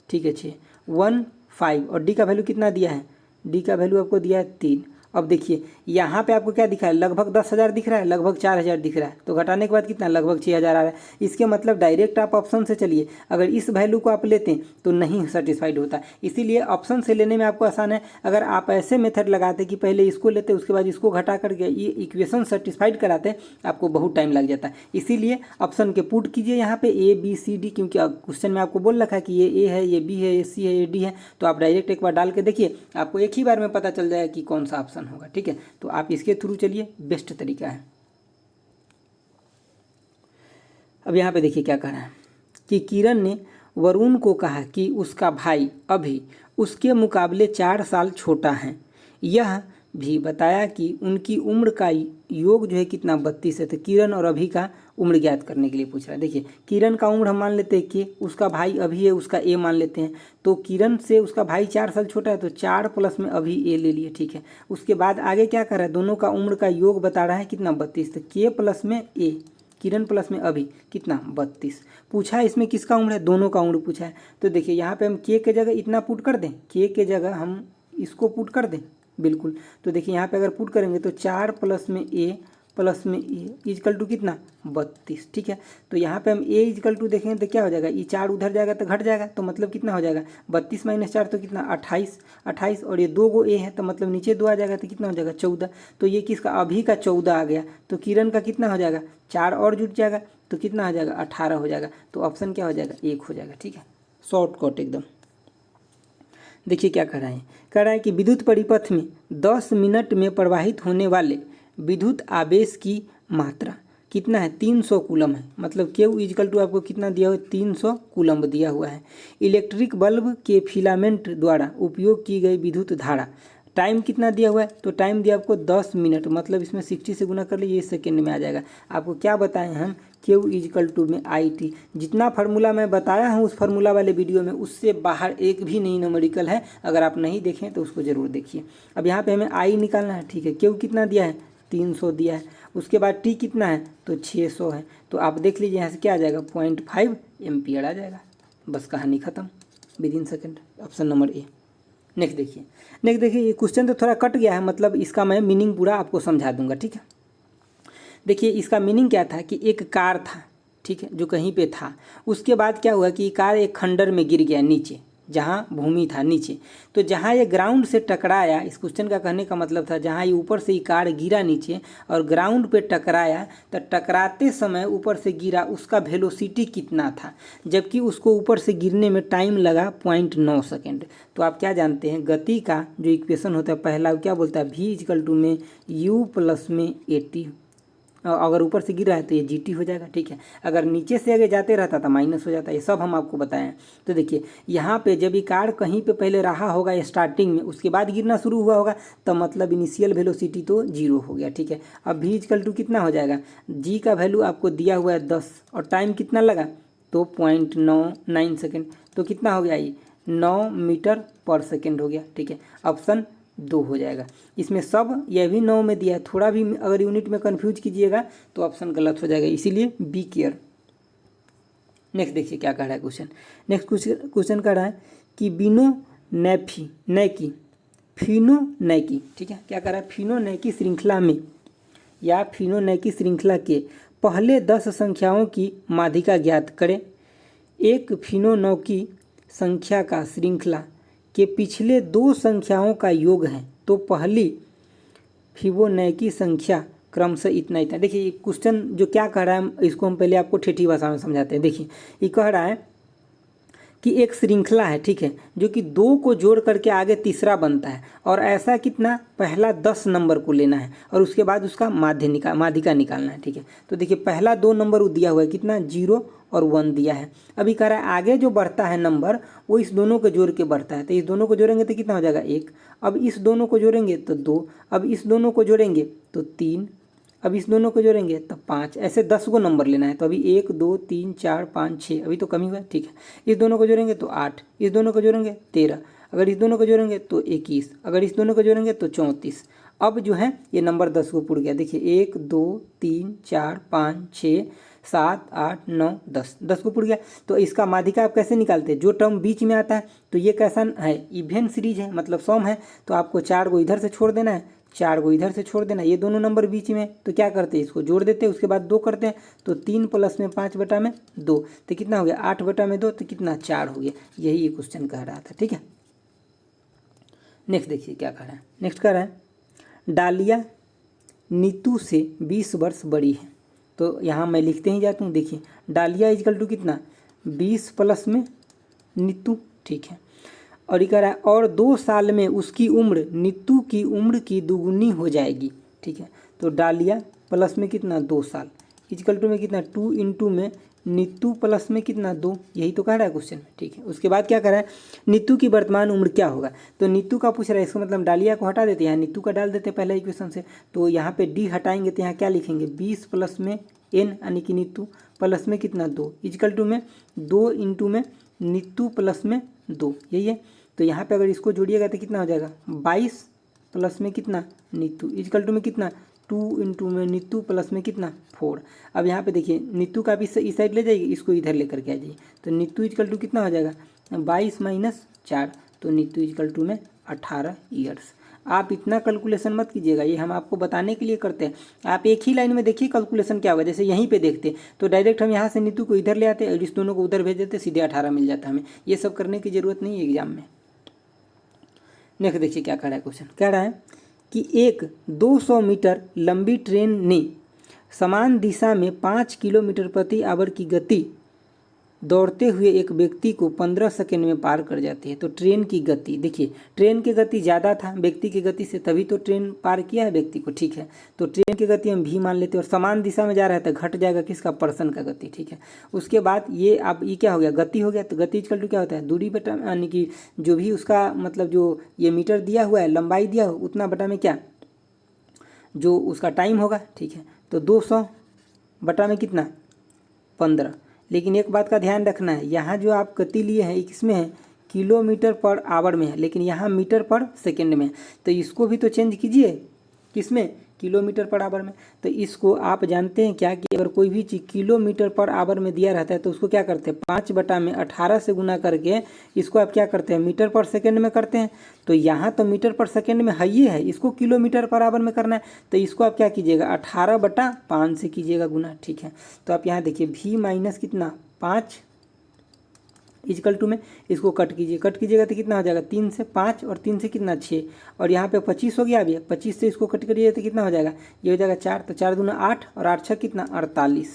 Speaker 1: ठीक है 6 1 5, और डी का वैल्यू कितना दिया है, डी का वैल्यू आपको दिया है 3, अब देखिए यहाँ पे आपको क्या दिख रहा है, लगभग 10,000 दिख रहा है, लगभग 4,000 दिख रहा है, तो घटाने के बाद कितना, लगभग 6,000 आ रहा है। इसके मतलब डायरेक्ट आप ऑप्शन से चलिए, अगर इस वैल्यू को आप लेते हैं तो नहीं सेटिस्फाइड होता, इसीलिए ऑप्शन से लेने में आपको आसान है। अगर आप ऐसे मेथड लगाते कि पहले इसको लेते उसके बाद इसको घटा करके ये इक्वेशन सेटिस्फाइड कराते, आपको बहुत टाइम लग जाता है। इसीलिए ऑप्शन के पुट कीजिए यहाँ पे ABCD, क्योंकि क्वेश्चन में आपको बोल रखा है कि ये A है, ये B है, ये C है, ये D है, तो आप डायरेक्ट एक बार डाल के देखिए, आपको एक ही बार में पता चल जाएगा कि कौन सा ऑप्शन होगा। ठीक है, तो आप इसके थ्रू चलिए, बेस्ट तरीका है। अब यहाँ पे देखिए क्या कह रहा है कि किरण ने वरुण को कहा कि उसका भाई अभी उसके मुकाबले 4 साल छोटा है। यह भी बताया कि उनकी उम्र का योग जो है कितना, 32 है। तो किरण और अभी का उम्र ज्ञात करने के लिए पूछ रहा है। देखिए किरण का उम्र हम मान लेते हैं कि उसका भाई अभी है, उसका ए मान लेते हैं। तो किरण से उसका भाई 4 साल छोटा है, तो 4 प्लस में अभी ए ले लिए। ठीक है, उसके बाद आगे क्या कर रहा है, दोनों का उम्र का योग बता रहा है कितना, 32। तो के प्लस में ए, किरण प्लस में अभी कितना, 32। पूछा है इसमें किसका उम्र है, दोनों का उम्र पूछा है। तो देखिए यहाँ पे हम के जगह इतना पुट कर दें, के जगह हम इसको पुट कर दें, बिल्कुल। तो देखिए यहाँ पे अगर पुट करेंगे तो 4 प्लस में ए प्लस में ए इजकल टू कितना, 32। ठीक है, तो यहाँ पे हम ए इजकल टू देखेंगे तो क्या हो जाएगा, ये 4 उधर जाएगा तो घट जाएगा, तो मतलब कितना हो जाएगा, 32 - 4 तो कितना, 28। और ये 2 गो ए है, तो मतलब नीचे 2 आ जाएगा तो कितना हो जाएगा, 14। तो ये किसका, अभी का 14 आ गया। तो किरण का कितना हो जाएगा, 4 और जुट जाएगा तो कितना हो जाएगा, 18 हो जाएगा। तो ऑप्शन क्या हो जाएगा, 1 हो जाएगा। ठीक है, शॉर्टकट एकदम। देखिए क्या कह रहा है कि विद्युत परिपथ में 10 मिनट में प्रवाहित होने वाले विद्युत आवेश की मात्रा कितना है, 300 कूलम है। मतलब Q इजकल टू आपको कितना दिया हुआ है, 300 कूलम दिया हुआ है। इलेक्ट्रिक बल्ब के फिलामेंट द्वारा उपयोग की गई विद्युत धारा, टाइम कितना दिया हुआ है, तो टाइम दिया आपको 10 मिनट, मतलब इसमें 60 से गुना कर लीजिए, ये सेकेंड में आ जाएगा। आपको क्या बताएं हम, Q इजकल टू में IT। जितना फार्मूला मैं बताया हूँ उस फार्मूला वाले वीडियो में, उससे बाहर एक भी नहीं न्यूमेरिकल है। अगर आप नहीं देखें तो उसको ज़रूर देखिए। अब यहाँ पे हमें I निकालना है। ठीक है, Q कितना दिया है, 300 दिया है। उसके बाद T कितना है, तो 600 है। तो आप देख लीजिए यहाँ से क्या आ जाएगा, 0.5 एम्पियर आ जाएगा। बस कहानी ख़त्म, within second. Option number A. Next देखिए ये क्वेश्चन तो थोड़ा कट गया है, मतलब इसका मैं मीनिंग पूरा आपको समझा दूंगा। ठीक है, देखिए इसका मीनिंग क्या था कि एक कार था, ठीक है, जो कहीं पे था। उसके बाद क्या हुआ कि कार एक खंडर में गिर गया नीचे, जहाँ भूमि था नीचे। तो जहाँ ये ग्राउंड से टकराया, इस क्वेश्चन का कहने का मतलब था जहाँ ये ऊपर से ये कार गिरा नीचे और ग्राउंड पे टकराया, तो टकराते समय ऊपर से गिरा, उसका वेलोसिटी कितना था, जबकि उसको ऊपर से गिरने में टाइम लगा 0.9 सेकेंड। तो आप क्या जानते हैं, गति का जो इक्वेशन होता है पहला, क्या बोलता है, v इजकल टू में u प्लस में at। अगर ऊपर से गिर रहा है तो ये GT हो जाएगा। ठीक है, अगर नीचे से आगे जाते रहता था माइनस हो जाता है। ये सब हम आपको बताएं। तो देखिए यहाँ पे जब ये कार कहीं पे पहले रहा होगा स्टार्टिंग में, उसके बाद गिरना शुरू हुआ होगा, तो मतलब इनिशियल वेलोसिटी तो 0 हो गया। ठीक है, अब v इजकल टू कितना हो जाएगा, g का वैल्यू आपको दिया हुआ है 10 और टाइम कितना लगा, तो 0.99 सेकेंड। तो कितना हो गया, ये 9 मीटर पर सेकेंड हो गया। ठीक है, ऑप्शन 2 हो जाएगा। इसमें सब यह भी 9 में दिया है, थोड़ा भी अगर यूनिट में कंफ्यूज कीजिएगा तो ऑप्शन गलत हो जाएगा, इसीलिए बी केयर। नेक्स्ट देखिए क्या कह रहा है क्वेश्चन। नेक्स्ट क्वेश्चन कह रहा है कि फिनोनेकी, ठीक है, क्या कह रहा है, फिनोनेकी श्रृंखला में या फिनोनेकी श्रृंखला के पहले 10 संख्याओं की माध्यिका ज्ञात करें। एक फिनोनेकी संख्या का श्रृंखला के पिछले 2 संख्याओं का योग है, तो पहली फिबोनाची संख्या क्रमशः इतना इतना। देखिए ये क्वेश्चन जो क्या कह रहा है, इसको हम पहले आपको ठेठी भाषा में समझाते हैं। देखिए ये कह रहा है कि एक श्रृंखला है, ठीक है, जो कि 2 को जोड़ करके आगे तीसरा बनता है, और ऐसा कितना, पहला 10 नंबर को लेना है और उसके बाद उसका माध्यिका निकालना है। ठीक है, तो देखिए पहला 2 नंबर वो दिया हुआ है, कितना, 0 और 1 दिया है। अभी कह रहा है आगे जो बढ़ता है नंबर वो इस दोनों को जोड़ के बढ़ता है, तो इस दोनों को जोड़ेंगे तो कितना हो जाएगा, 1। अब इस दोनों को जोड़ेंगे तो 2, अब इस दोनों को जोड़ेंगे तो 3, अब इस दोनों को जोड़ेंगे तो 5। ऐसे 10 को नंबर लेना है। तो अभी 1 2 3 4 5 6, अभी तो कमी हुआ है। ठीक है, इस दोनों को जोड़ेंगे तो 8, इस दोनों को जोड़ेंगे 13, अगर इस दोनों को जोड़ेंगे तो 21, अगर इस दोनों को जोड़ेंगे तो 34। अब जो है ये नंबर 10 को पुड़ गया। देखिए 1 2 3 4 5 6 7 8 9 10 को पुड़ गया। तो इसका माध्यिका आप कैसे निकालते हैं, जो टर्म बीच में आता है, तो ये कैसा है, इवेन सीरीज है, मतलब सम है, तो आपको 4 को इधर से छोड़ देना है, 4 को इधर से छोड़ देना, ये दोनों नंबर बीच में, तो क्या करते हैं इसको जोड़ देते हैं, उसके बाद 2 करते हैं, तो 3 + में 5/2, तो कितना हो गया 8/2, तो कितना 4 हो गया। यही ये क्वेश्चन कह रहा था, ठीक है। नेक्स्ट देखिए क्या कह रहा है, नेक्स्ट कह रहा है डालिया नीतू से 20 वर्ष बड़ी है। तो यहाँ मैं लिखते ही जाता हूँ, देखिए डालिया इजकल टू कितना 20 + में नीतू, ठीक है। और ये कह रहा है और 2 साल में उसकी उम्र नीतू की उम्र की दुगुनी हो जाएगी, ठीक है। तो डालिया प्लस में कितना 2 साल इजकल टू में कितना 2 × में नीतू प्लस में कितना 2, यही तो कह रहा है क्वेश्चन में, ठीक है। उसके बाद क्या कह रहा है नीतू की वर्तमान उम्र क्या होगा। तो नीतू का पूछ रहा है, इसका मतलब डालिया को हटा देते हैं, यहाँ नीतू का डाल देते हैं पहले इक्वेशन से। तो यहाँ पे डी हटाएंगे तो यहाँ क्या लिखेंगे 20 + में n यानी कि नीतू प्लस में कितना 2 इजकल टू में 2 × में नीतू प्लस में 2, यही है। तो यहाँ पे अगर इसको जोड़िएगा तो कितना हो जाएगा 22 + में कितना नीतू इजकल टू में कितना 2 × में नीतू प्लस में कितना 4। अब यहाँ पे देखिए नीतू का भी इस साइड ले जाइए, इसको इधर लेकर के आ जाइए, तो नीतू इजकल टू कितना हो जाएगा 22 - 4, तो नीतू इजकल टू में 18 ईयर्स। आप इतना कैलकुलेशन मत कीजिएगा, ये हम आपको बताने के लिए करते हैं। आप एक ही लाइन में देखिए कैलकुलेशन क्या होगा, जैसे यहीं पे देखते तो डायरेक्ट हम यहाँ से नीतू को इधर ले आते और इस दोनों को उधर भेज देते, सीधे 18 मिल जाता हमें। ये सब करने की ज़रूरत नहीं है एग्जाम में। नेक्स्ट देखिए क्या कह रहा है क्वेश्चन, कह रहा है कि एक 200 मीटर लंबी ट्रेन ने समान दिशा में 5 किलोमीटर प्रति आवर की गति दौड़ते हुए एक व्यक्ति को 15 सेकंड में पार कर जाती है। तो ट्रेन की गति देखिए, ट्रेन की गति ज़्यादा था व्यक्ति की गति से, तभी तो ट्रेन पार किया है व्यक्ति को, ठीक है। तो ट्रेन की गति हम भी मान लेते हैं, और समान दिशा में जा रहा है तो घट जाएगा किसका पर्सन का गति, ठीक है। उसके बाद ये अब ये क्या हो गया गति हो गया, तो गति इक्वल टू क्या होता है दूरी बटा, यानी कि जो भी उसका मतलब जो ये मीटर दिया हुआ है लंबाई दिया हुआ उतना बटा में क्या जो उसका टाइम होगा, ठीक है। तो 200 बटा में कितना 15। लेकिन एक बात का ध्यान रखना है, यहाँ जो आप गति लिए हैं किसमें है किलोमीटर पर आवर में है, लेकिन यहाँ मीटर पर सेकंड में, तो इसको भी तो चेंज कीजिए किसमें किलोमीटर पर आवर में। तो इसको आप जानते हैं क्या कि अगर कोई भी चीज़ किलोमीटर पर आवर में दिया रहता है तो उसको क्या करते हैं 5/18 से गुना करके इसको आप क्या करते हैं मीटर पर सेकंड में करते हैं। तो यहाँ तो मीटर पर सेकंड में है ही है, इसको किलोमीटर पर आवर में करना है, तो इसको आप क्या कीजिएगा 18/5 से कीजिएगा गुना, ठीक है। तो आप यहाँ देखिए v माइनस कितना 5 इजकल टू में इसको कट कीजिएगा तो कितना हो जाएगा 3 से 5 और 3 से कितना 6, और यहाँ पे 25 हो गया। अभी 25 से इसको कट करिए तो कितना हो जाएगा ये हो जाएगा 4, तो 4 दूना 8 और 8 6 कितना 48।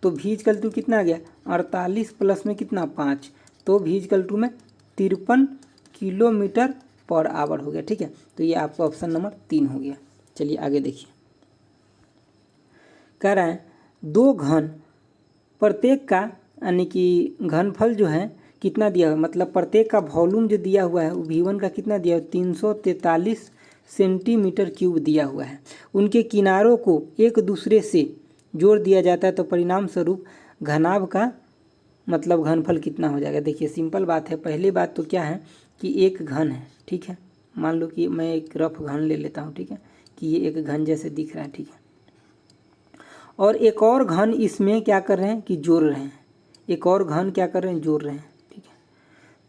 Speaker 1: तो v इजकल टू कितना आ गया 48 प्लस में कितना 5, तो v इजकल टू में 53 किलोमीटर पर आवर हो गया, ठीक है। तो ये आपका ऑप्शन नंबर 3 हो गया। चलिए आगे देखिए, कह रहा है 2 घन प्रत्येक का यानी कि घनफल जो है कितना दिया हुआ, मतलब प्रत्येक का वॉल्यूम जो दिया हुआ है वो V1 का कितना दिया हुआ 343 सेंटीमीटर क्यूब दिया हुआ है। उनके किनारों को एक दूसरे से जोड़ दिया जाता है तो परिणाम स्वरूप घनाभ का मतलब घनफल कितना हो जाएगा। देखिए सिंपल बात है, पहली बात तो क्या है कि एक घन है, ठीक है। मान लो कि मैं एक रफ घन ले लेता हूँ, ठीक है, कि ये एक घन जैसे दिख रहा है, ठीक है। और एक और घन इसमें क्या कर रहे हैं कि जोड़ रहे हैं, एक और घन क्या कर रहे हैं जोड़ रहे हैं, ठीक है।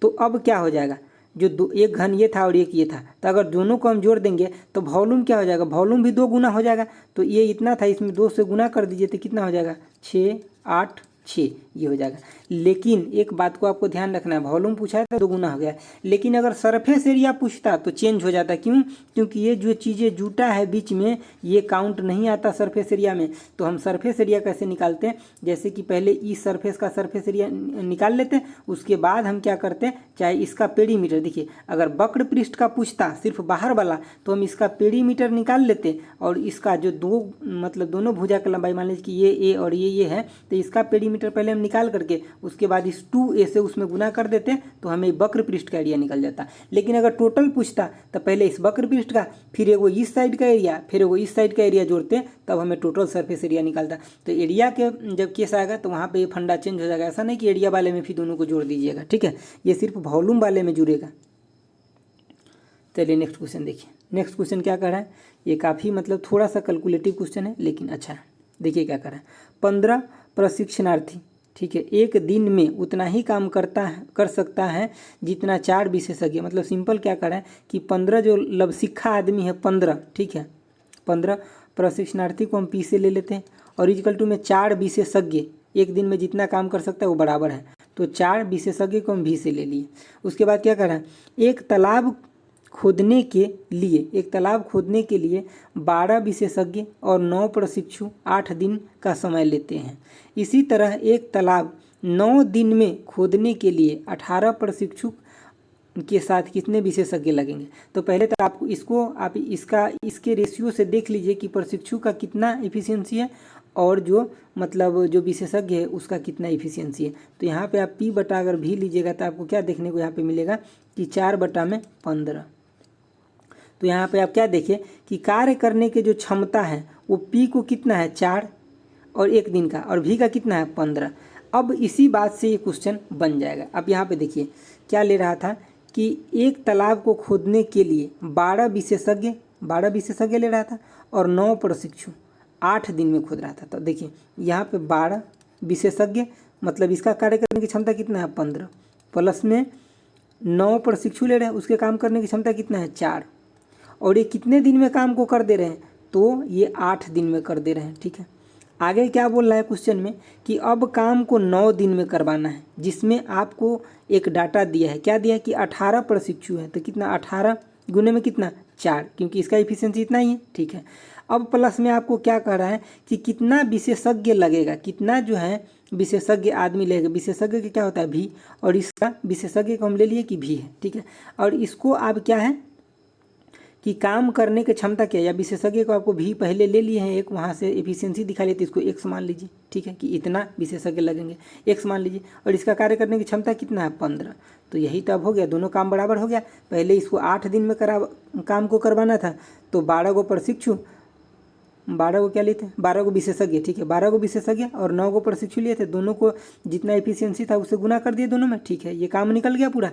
Speaker 1: तो अब क्या हो जाएगा जो एक घन ये था और एक ये था, तो अगर दोनों को हम जोड़ देंगे तो वॉल्यूम क्या हो जाएगा वॉल्यूम भी 2 गुना हो जाएगा। तो ये इतना था इसमें 2 से गुना कर दीजिए तो कितना हो जाएगा 6 8 6 ये हो जाएगा। लेकिन एक बात को आपको ध्यान रखना है, वॉल्यूम पूछा है तो 2 गुना हो गया, लेकिन अगर सरफेस एरिया पूछता तो चेंज हो जाता। क्यों? क्योंकि ये जो चीज़ें जुटा है बीच में ये काउंट नहीं आता सरफेस एरिया में। तो हम सरफेस एरिया कैसे निकालते हैं, जैसे कि पहले इस सरफेस का सरफेस एरिया निकाल लेते हैं, उसके बाद हम क्या करते हैं चाहे इसका पेरीमीटर, देखिए अगर वक्र पृष्ठ का पूछता सिर्फ बाहर वाला तो हम इसका पेरीमीटर निकाल लेते और इसका जो मतलब दोनों भुजा की लंबाई मान लीजिए कि ये ए और ये है, तो इसका पेरीमीटर पहले हम निकाल करके उसके बाद इस 2a से उसमें गुना कर देते तो हमें वक्र पृष्ठ का एरिया निकल जाता। लेकिन अगर टोटल पूछता तो पहले इस वक्र पृष्ठ का फिर एगो इस साइड का एरिया फिर एगो इस साइड का एरिया जोड़ते तब हमें टोटल सरफेस एरिया निकलता। तो एरिया के जब केस आएगा तो वहाँ पे ये फंडा चेंज हो जाएगा। ऐसा नहीं कि एरिया वाले में फिर दोनों को जोड़ दीजिएगा, ठीक है, ये सिर्फ वॉल्यूम वाले में जुड़ेगा। चलिए नेक्स्ट क्वेश्चन देखिए, नेक्स्ट क्वेश्चन क्या कर रहा है, ये काफ़ी मतलब थोड़ा सा कैलकुलेटिव क्वेश्चन है लेकिन अच्छा है। देखिए क्या कर रहा है, 15 प्रशिक्षणार्थी ठीक है, एक दिन में उतना ही काम कर सकता है जितना 4 विशेषज्ञ, मतलब सिंपल क्या करें कि 15 जो लवसिखा आदमी है 15, ठीक है, 15 प्रशिक्षणार्थी को हम पी से ले लेते हैं और इक्वल टू में 4 विशेषज्ञ एक दिन में जितना काम कर सकता है वो बराबर है, तो 4 विशेषज्ञ को हम भी से ले लिए। उसके बाद क्या करें, एक तालाब खोदने के लिए 12 विशेषज्ञ और 9 प्रशिक्षु 8 दिन का समय लेते हैं। इसी तरह एक तालाब 9 दिन में खोदने के लिए 18 प्रशिक्षु के साथ कितने विशेषज्ञ लगेंगे। तो पहले तो आप इसके रेशियो से देख लीजिए कि प्रशिक्षु का कितना इफिशियंसी है और जो विशेषज्ञ है उसका कितना इफिशियंसी है। तो यहाँ पे आप P बटा अगर भी लीजिएगा तो आपको क्या देखने को यहाँ पे मिलेगा कि 4 बटा में 15। तो यहाँ पे आप क्या देखिए कि कार्य करने के जो क्षमता है वो P को कितना है 4 और एक दिन का, और V का कितना है 15। अब इसी बात से ये क्वेश्चन बन जाएगा। अब यहाँ पे देखिए क्या ले रहा था कि एक तालाब को खोदने के लिए 12 विशेषज्ञ ले रहा था और 9 प्रशिक्षु 8 दिन में खोद रहा था। तो देखिए यहाँ पे 12 विशेषज्ञ मतलब इसका कार्य करने की क्षमता कितना है 15, प्लस में 9 प्रशिक्षु ले रहे हैं, उसके काम करने की क्षमता कितना है 4, और ये कितने दिन में काम को कर दे रहे हैं, तो ये 8 दिन में कर दे रहे हैं। ठीक है, आगे क्या बोल रहा है क्वेश्चन में कि अब काम को 9 दिन में करवाना है, जिसमें आपको एक डाटा दिया है, क्या दिया है कि 18 प्रशिक्षु है, तो कितना 18 गुने में कितना 4, क्योंकि इसका इफिशियंसी इतना ही है। ठीक है, अब प्लस में आपको क्या कह रहा है कि कितना विशेषज्ञ लगेगा, कितना जो है विशेषज्ञ आदमी लगेगा। विशेषज्ञ का क्या होता है भी, और इसका विशेषज्ञ को हम ले लिए कि भी है। ठीक है, और इसको आप क्या है कि काम करने की क्षमता क्या है, या विशेषज्ञ को आपको भी पहले ले लिए हैं एक, वहाँ से एफिशिएंसी दिखा लेते, इसको x मान लीजिए। ठीक है, कि इतना विशेषज्ञ लगेंगे x मान लीजिए, और इसका कार्य करने की क्षमता कितना है 15। तो यही तो अब हो गया, दोनों काम बराबर हो गया। पहले इसको 8 दिन में काम को करवाना था, तो 12 को प्रशिक्षु, 12 को क्या लिए थे 12 को विशेषज्ञ। ठीक है, 12 को विशेषज्ञ और 9 को प्रशिक्षु लिए थे, दोनों को जितना एफिशिएंसी था उससे गुना कर दिए दोनों में। ठीक है, ये काम निकल गया, पूरा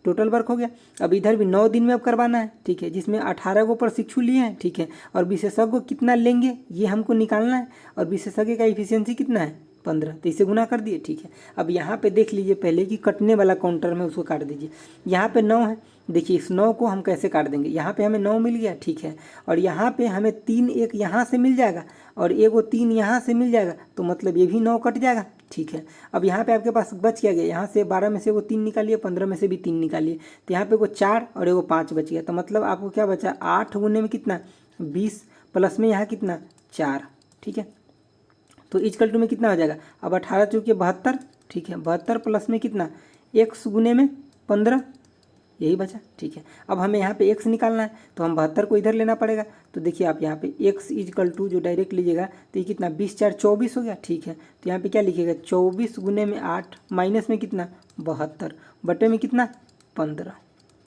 Speaker 1: टोटल वर्क हो गया। अब इधर भी 9 दिन में अब करवाना है। ठीक है, जिसमें 18 को प्रशिक्षु लिए हैं। ठीक है, और विशेषज्ञ कितना लेंगे ये हमको निकालना है, और विशेषज्ञ का इफिशियंसी कितना है 15, तो इसे गुना कर दिए। ठीक है, अब यहाँ पे देख लीजिए पहले कि कटने वाला काउंटर में उसको काट दीजिए। यहाँ पे 9 है, देखिए इस 9 को हम कैसे काट देंगे, यहाँ पे हमें 9 मिल गया। ठीक है, और यहाँ पे हमें 3 एक यहाँ से मिल जाएगा और एगो 3 यहाँ से मिल जाएगा, तो मतलब ये भी 9 कट जाएगा। ठीक है, अब यहाँ पे आपके पास बच क्या गया, यहाँ से 12 में से वो 3 निकालिए, 15 में से भी 3 निकालिए, तो यहाँ पे वो 4 और एगो 5 बच गया। तो मतलब आपको क्या बचा 8 गुने में कितना 20, प्लस में यहाँ कितना 4। ठीक है, तो इक्वल टू में कितना हो जाएगा, अब 18 चूँकि 72। ठीक है, 72 प्लस में कितना x गुने में 15, यही बचा। ठीक है, अब हमें यहाँ पे x निकालना है, तो हम 72 को इधर लेना पड़ेगा। तो देखिए आप यहाँ पे x इक्वल टू जो डायरेक्ट लीजिएगा तो ये कितना 20 4 24 हो गया। ठीक है, तो यहाँ पे क्या लिखिएगा 24 गुने में 8 माइनस में कितना 72 बटे में कितना 15,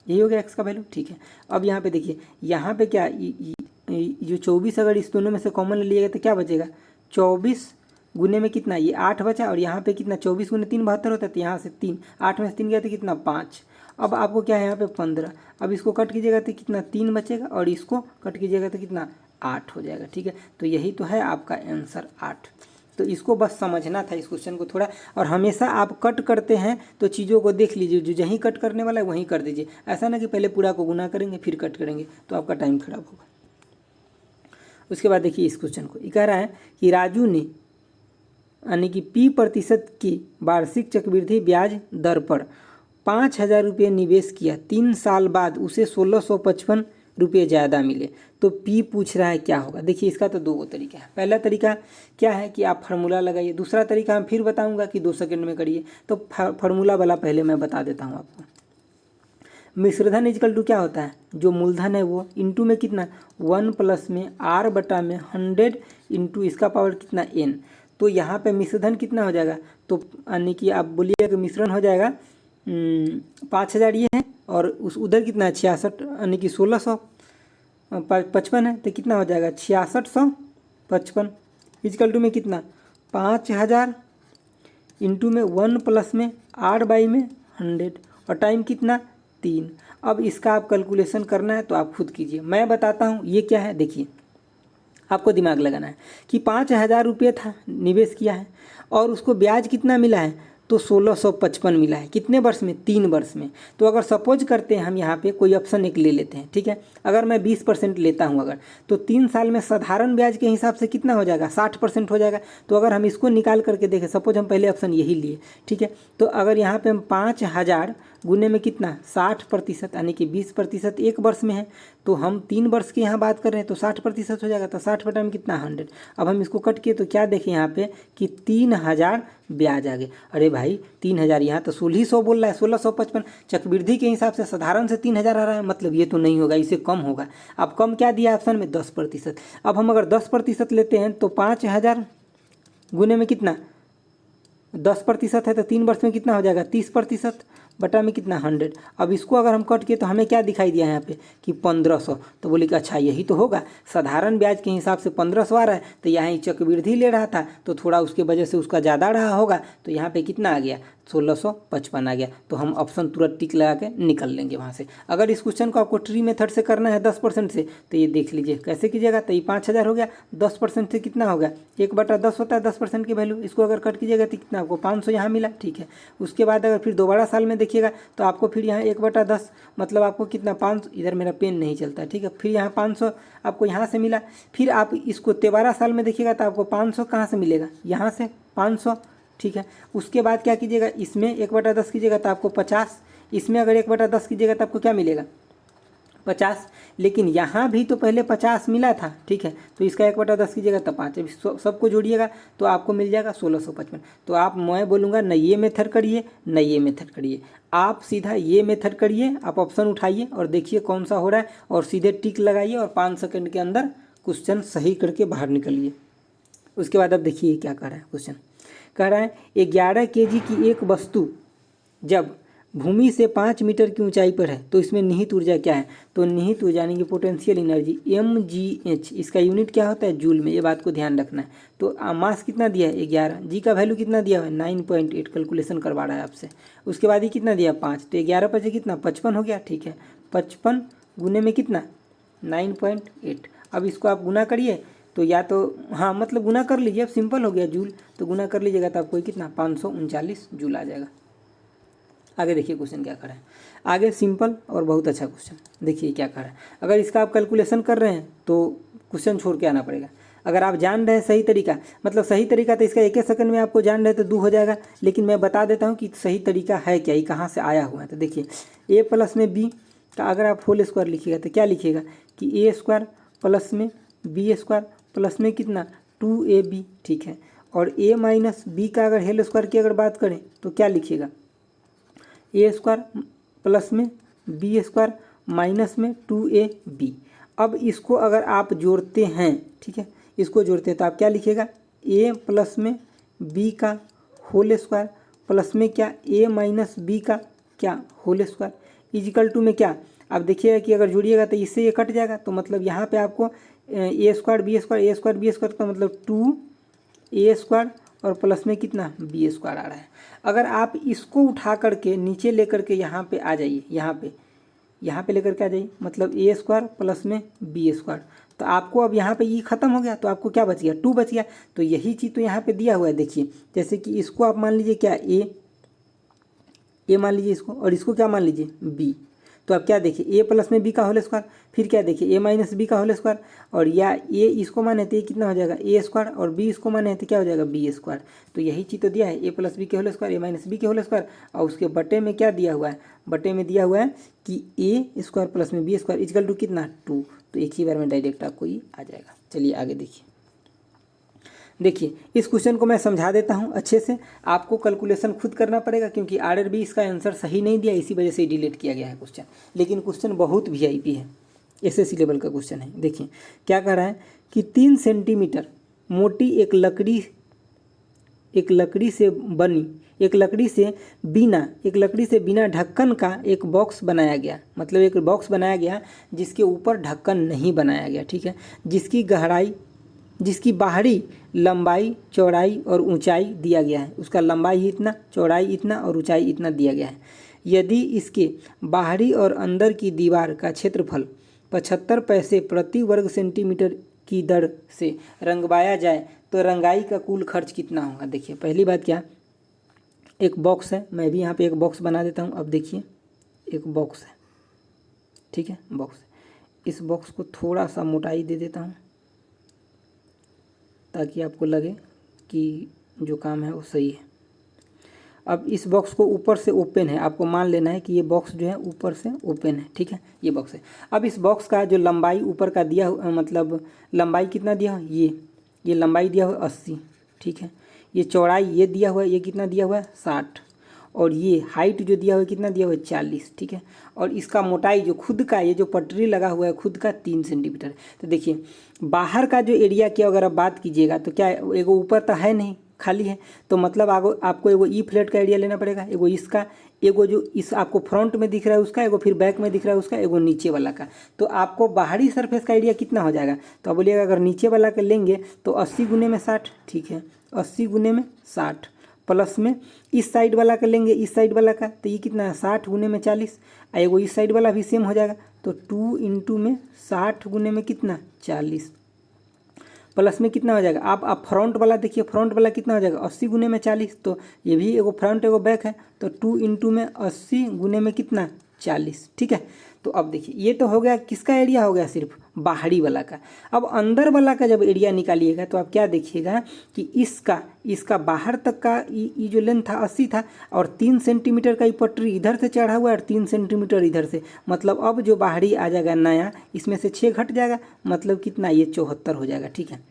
Speaker 1: यही हो गया x का वैल्यू। ठीक है, अब यहाँ पे देखिए यहाँ पे क्या जो 24 अगर इस दोनों में से कॉमन लीजिएगा तो क्या बचेगा 24 गुने में कितना ये 8 बचा, और यहाँ पे कितना 24 गुने 3 72 होता है, तो यहाँ से 3 8 में से 3 गया तो कितना 5। अब आपको क्या है यहाँ पे 15, अब इसको कट कीजिएगा तो कितना 3 बचेगा, और इसको कट कीजिएगा तो कितना 8 हो जाएगा। ठीक है, तो यही तो है आपका आंसर 8। तो इसको बस समझना था इस क्वेश्चन को थोड़ा, और हमेशा आप कट करते हैं तो चीज़ों को देख लीजिए, जो जहीं कट करने वाला है वहीं कर दीजिए, ऐसा ना कि पहले पूरा को गुना करेंगे फिर कट करेंगे, तो आपका टाइम खराब होगा। उसके बाद देखिए इस क्वेश्चन को, ये कह रहा है कि राजू ने यानी कि P% की वार्षिक चक्रवृद्धि ब्याज दर पर 5,000 रुपये निवेश किया, 3 साल बाद उसे 1655 रुपये ज़्यादा मिले, तो P पूछ रहा है क्या होगा। देखिए इसका तो 2 तरीका है। पहला तरीका क्या है कि आप फार्मूला लगाइए, दूसरा तरीका मैं फिर बताऊंगा कि 2 सेकंड में करिए। तो फार्मूला वाला पहले मैं बता देता हूँ आपको। मिश्रधन इक्वल टू क्या होता है, जो मूलधन है वो इंटू में कितना 1 प्लस में R बटा में 100 इंटू इसका पावर कितना n। तो यहाँ पे मिश्रधन कितना हो जाएगा, तो यानी कि आप बोलिए कि मिश्रण हो जाएगा 5,000 ये है, और उस उधर कितना है 66 यानी कि 1655 है, तो कितना हो जाएगा 6655 इक्वल टू में कितना 5,000 इंटू में 1 प्लस में R बाई में 100, और टाइम कितना 3। अब इसका आप कैलकुलेशन करना है तो आप खुद कीजिए, मैं बताता हूँ ये क्या है। देखिए आपको दिमाग लगाना है कि 5,000 रुपये था निवेश किया है और उसको ब्याज कितना मिला है, तो 1655 मिला है। कितने वर्ष में? 3 वर्ष में। तो अगर सपोज करते हैं हम यहाँ पे कोई ऑप्शन एक ले लेते हैं, ठीक है। अगर मैं 20% लेता हूँ अगर, तो 3 साल में साधारण ब्याज के हिसाब से कितना हो जाएगा? 60% हो जाएगा। तो अगर हम इसको निकाल करके देखें, सपोज हम पहले ऑप्शन यही लिए, ठीक है। तो अगर यहाँ पे हम 5,000 गुने में कितना 60% यानी कि 20% एक वर्ष में है, तो हम 3 वर्ष की यहाँ बात कर रहे हैं तो 60% हो जाएगा। तो 60 बटा में कितना 100। अब हम इसको कट किए तो क्या देखें यहाँ पे कि 3,000 ब्याज आ गए। अरे भाई 3,000, यहाँ तो 1600 बोल रहा है, 1655। चक्रवृद्धि के हिसाब से साधारण से 3,000 आ रहा है, मतलब ये तो नहीं होगा, इसे कम होगा। अब कम क्या दिया ऑप्शन में? 10%। अब हम अगर 10% लेते हैं तो 5,000 गुने में कितना 10% है, तो 3 वर्ष में कितना हो जाएगा? 30% बटा में कितना 100। अब इसको अगर हम कट किए तो हमें क्या दिखाई दिया यहाँ पे कि 1500। तो बोले कि अच्छा यही तो होगा, साधारण ब्याज के हिसाब से 1500 आ रहा है, तो यहाँ चक्रवृद्धि ले रहा था तो थोड़ा उसके वजह से उसका ज़्यादा रहा होगा, तो यहाँ पे कितना आ गया? 1655 आ गया। तो हम ऑप्शन तुरंत टिक लगा के निकल लेंगे वहाँ से। अगर इस क्वेश्चन को आपको ट्री मेथड से करना है 10% से, तो ये देख लीजिए कैसे कीजिएगा। तो ये 5,000 हो गया, 10% से कितना हो गया? 1/10 होता है 10% की वैल्यू। इसको अगर कट कीजिएगा तो कितना आपको 500 यहाँ मिला, ठीक है। उसके बाद अगर फिर दोबारा साल में देखिएगा तो आपको फिर यहाँ 1/10 मतलब आपको कितना 500, इधर मेरा पेन नहीं चलता, ठीक है। फिर यहाँ 500 आपको यहाँ से मिला। फिर आप इसको 13 साल में देखिएगा तो आपको 500 कहाँ से मिलेगा? यहाँ से 500, ठीक है। उसके बाद क्या कीजिएगा, इसमें 1/10 कीजिएगा तो आपको 50। इसमें अगर 1/10 कीजिएगा तो आपको क्या मिलेगा? 50। लेकिन यहाँ भी तो पहले 50 मिला था, ठीक है। तो इसका 1/10 कीजिएगा तो 5, सबको जोड़िएगा तो आपको मिल जाएगा 1655। तो आप, मैं बोलूँगा न ये मेथड करिए न ये मेथड करिए, आप सीधा ये मेथड करिए। आप ऑप्शन उठाइए और देखिए कौन सा हो रहा है और सीधे टिक लगाइए और 5 सेकंड के अंदर क्वेश्चन सही करके बाहर निकलिए। उसके बाद अब देखिए क्या कह रहा है क्वेश्चन। कह रहा है 11 kg की एक वस्तु जब भूमि से 5 मीटर की ऊंचाई पर है तो इसमें निहित ऊर्जा क्या है? तो निहित ऊर्जा यानी कि पोटेंशियल एनर्जी mgh, इसका यूनिट क्या होता है? जूल में। ये बात को ध्यान रखना है। तो मास कितना दिया है? 11। जी का वैल्यू कितना दिया है? 9.8। कैलकुलेशन करवा रहा है आपसे। उसके बाद ही कितना दिया? 5। तो 11 पर कितना 55 हो गया, ठीक है। 55 गुने में कितना 9.8। अब इसको आप गुना करिए तो या तो हाँ मतलब गुना कर लीजिए, अब सिंपल हो गया जूल, तो गुना कर लीजिएगा तो आपको कितना 539 जूल आ जाएगा। आगे देखिए क्वेश्चन क्या कर रहा है। आगे सिंपल और बहुत अच्छा क्वेश्चन, देखिए क्या कर रहा है। अगर इसका आप कैलकुलेशन कर रहे हैं तो क्वेश्चन छोड़ के आना पड़ेगा। अगर आप जान रहे हैं सही तरीका, मतलब सही तरीका तो इसका 1 सेकंड में आपको जान रहे तो 2 हो जाएगा, लेकिन मैं बता देता हूँ कि सही तरीका है क्या, ये कहाँ से आया हुआ है। तो देखिए a प्लस में b का अगर आप होल स्क्वायर लिखिएगा तो क्या लिखिएगा कि a स्क्वायर प्लस में b स्क्वायर प्लस में कितना 2ab, ठीक है। और a माइनस बी का अगर होल स्क्वायर की अगर बात करें तो क्या लिखिएगा a स्क्वायर प्लस में b स्क्वायर माइनस में 2ab। अब इसको अगर आप जोड़ते हैं, ठीक है, इसको जोड़ते हैं तो आप क्या लिखिएगा a प्लस में b का होल स्क्वायर प्लस में क्या a माइनस बी का क्या होल स्क्वायर इजिकल टू में क्या। आप देखिएगा कि अगर जोड़िएगा तो इससे ये कट जाएगा, तो मतलब यहाँ पे आपको a स्क्वायर बी स्क्वायर का मतलब 2a स्क्वायर और प्लस में कितना b स्क्वायर आ रहा है। अगर आप इसको उठा करके नीचे लेकर के यहाँ पे आ जाइए, यहाँ पे लेकर के आ जाइए, मतलब a स्क्वायर प्लस में b स्क्वायर, तो आपको अब यहाँ पे ये खत्म हो गया तो आपको क्या बच गया 2 बच गया। तो यही चीज़ तो यहाँ पे दिया हुआ है। देखिए जैसे कि इसको आप मान लीजिए क्या a मान लीजिए इसको, और इसको क्या मान लीजिए b। तो अब क्या देखिए a प्लस में b का होल स्क्वायर, फिर क्या देखिए a माइनस बी का होल स्क्वायर, और या a इसको माने तो ये कितना हो जाएगा a स्क्वायर, और b इसको माने तो क्या हो जाएगा b स्क्वायर। तो यही चीज़ तो दिया है a प्लस बी के whole square, a minus B के होल स्क्वायर, और उसके बटे में क्या दिया हुआ है, बटे में दिया हुआ है कि a स्क्वायर प्लस में b स्क्वायर इक्वल टू कितना 2। तो एक ही बार में डायरेक्ट आपको ये आ जाएगा। चलिए आगे देखिए इस क्वेश्चन को मैं समझा देता हूँ अच्छे से, आपको कैलकुलेशन खुद करना पड़ेगा क्योंकि आरआरबी इसका आंसर सही नहीं दिया, इसी वजह से डिलीट किया गया है क्वेश्चन। लेकिन क्वेश्चन बहुत वीआईपी है, एसएससी लेवल का क्वेश्चन है। देखिए क्या कह रहा है कि 3 सेंटीमीटर मोटी एक लकड़ी से बिना ढक्कन का एक बॉक्स बनाया गया, मतलब एक बॉक्स बनाया गया जिसके ऊपर ढक्कन नहीं बनाया गया, ठीक है, जिसकी बाहरी लंबाई चौड़ाई और ऊंचाई दिया गया है। उसका लंबाई इतना, चौड़ाई इतना और ऊंचाई इतना दिया गया है। यदि इसके बाहरी और अंदर की दीवार का क्षेत्रफल 75 पैसे प्रति वर्ग सेंटीमीटर की दर से रंगवाया जाए तो रंगाई का कुल खर्च कितना होगा। देखिए पहली बात क्या, एक बॉक्स है, मैं भी यहाँ पे एक बॉक्स बना देता हूँ। अब देखिए एक बॉक्स है, ठीक है, बॉक्स। इस बॉक्स को थोड़ा सा मोटाई दे देता हूँ ताकि आपको लगे कि जो काम है वो सही है। अब इस बॉक्स को ऊपर से ओपन है, आपको मान लेना है कि ये बॉक्स जो है ऊपर से ओपन है, ठीक है, ये बॉक्स है। अब इस बॉक्स का जो लंबाई ऊपर का दिया मतलब लंबाई कितना दिया हुआ, ये लंबाई दिया हुआ 80, ठीक है। ये चौड़ाई ये दिया हुआ है, ये कितना दिया हुआ है 60, और ये हाइट जो दिया हुआ है कितना दिया हुआ है 40, ठीक है। और इसका मोटाई जो खुद का ये जो पटरी लगा हुआ है खुद का 3 सेंटीमीटर। तो देखिए बाहर का जो एरिया की अगर आप बात कीजिएगा तो क्या एगो ऊपर तो है नहीं, खाली है, तो मतलब आपको एगो ई फ्लैट का एरिया लेना पड़ेगा, एगो इसका, एगो जो इस आपको फ्रंट में दिख रहा है उसका, एगो फिर बैक में दिख रहा है उसका, एगो नीचे वाला का। तो आपको बाहरी सरफेस का एरिया कितना हो जाएगा, तो आप बोलिएगा अगर नीचे वाला का लेंगे तो 80 गुने में 60, ठीक है, 80 गुने में 60 प्लस में इस साइड वाला का लेंगे, इस साइड वाला का, तो ये कितना है 60 गुने में 40, एगो इस साइड वाला भी सेम हो जाएगा, तो 2 इंटू में 60 गुने में कितना 40 प्लस में कितना हो जाएगा। आप फ्रंट वाला देखिए, फ्रंट वाला कितना हो जाएगा 80 गुने में 40, तो ये भी एगो फ्रंट एगो बैक है, तो 2 इंटू में 80 गुने में कितना 40, ठीक है। तो अब देखिए ये तो हो गया किसका एरिया हो गया, सिर्फ बाहरी वाला का। अब अंदर वाला का जब एरिया निकालिएगा तो आप क्या देखिएगा कि इसका बाहर तक का ये जो लेंथ था 80 था, और 3 सेंटीमीटर का ये पटरी इधर से चढ़ा हुआ है और 3 सेंटीमीटर इधर से, मतलब अब जो बाहरी आ जाएगा नया, इसमें से 6 घट जाएगा, मतलब कितना ये 74 हो जाएगा, ठीक है।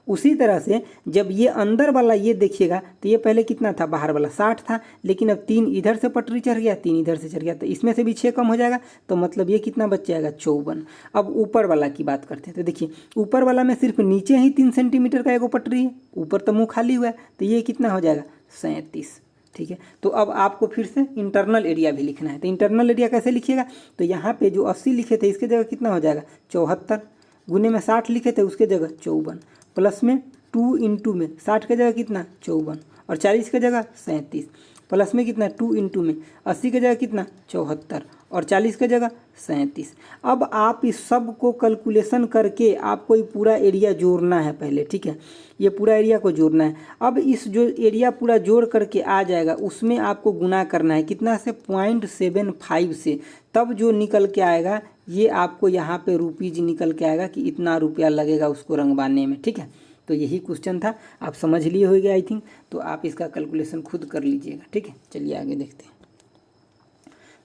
Speaker 1: उसी तरह से जब ये अंदर वाला ये देखिएगा तो ये पहले कितना था, बाहर वाला 60 था, लेकिन अब 3 इधर से पटरी चढ़ गया, 3 इधर से चढ़ गया, तो इसमें से भी 6 कम हो जाएगा, तो मतलब ये कितना बच जाएगा 54। अब ऊपर वाला की बात करते हैं, तो देखिए ऊपर वाला में सिर्फ नीचे ही 3 सेंटीमीटर का एगो पटरी है, ऊपर तो मुँह खाली हुआ है, तो ये कितना हो जाएगा 37, ठीक है। तो अब आपको फिर से इंटरनल एरिया भी लिखना है, तो इंटरनल एरिया कैसे लिखिएगा, तो यहाँ पे जो 80 लिखे थे इसके जगह कितना हो जाएगा 74, गुने में 60 लिखे थे उसके जगह 54, प्लस में 2 इंटू में 60 के जगह कितना 54, और 40 के जगह 37, प्लस में कितना 2 इंटू में 80 के जगह कितना 74, और 40 के जगह 37। अब आप इस सब को कैलकुलेशन करके आपको ये पूरा एरिया जोड़ना है पहले, ठीक है, ये पूरा एरिया को जोड़ना है। अब इस जो एरिया पूरा जोड़ करके आ जाएगा उसमें आपको गुना करना है कितना से 0.75 से, तब जो निकल के आएगा ये आपको यहाँ पे रुपीज निकल के आएगा कि इतना रुपया लगेगा उसको रंगवाने में, ठीक है। तो यही क्वेश्चन था, आप समझ लिए होंगे आई थिंक, तो आप इसका कैलकुलेशन खुद कर लीजिएगा, ठीक है। चलिए आगे देखते हैं।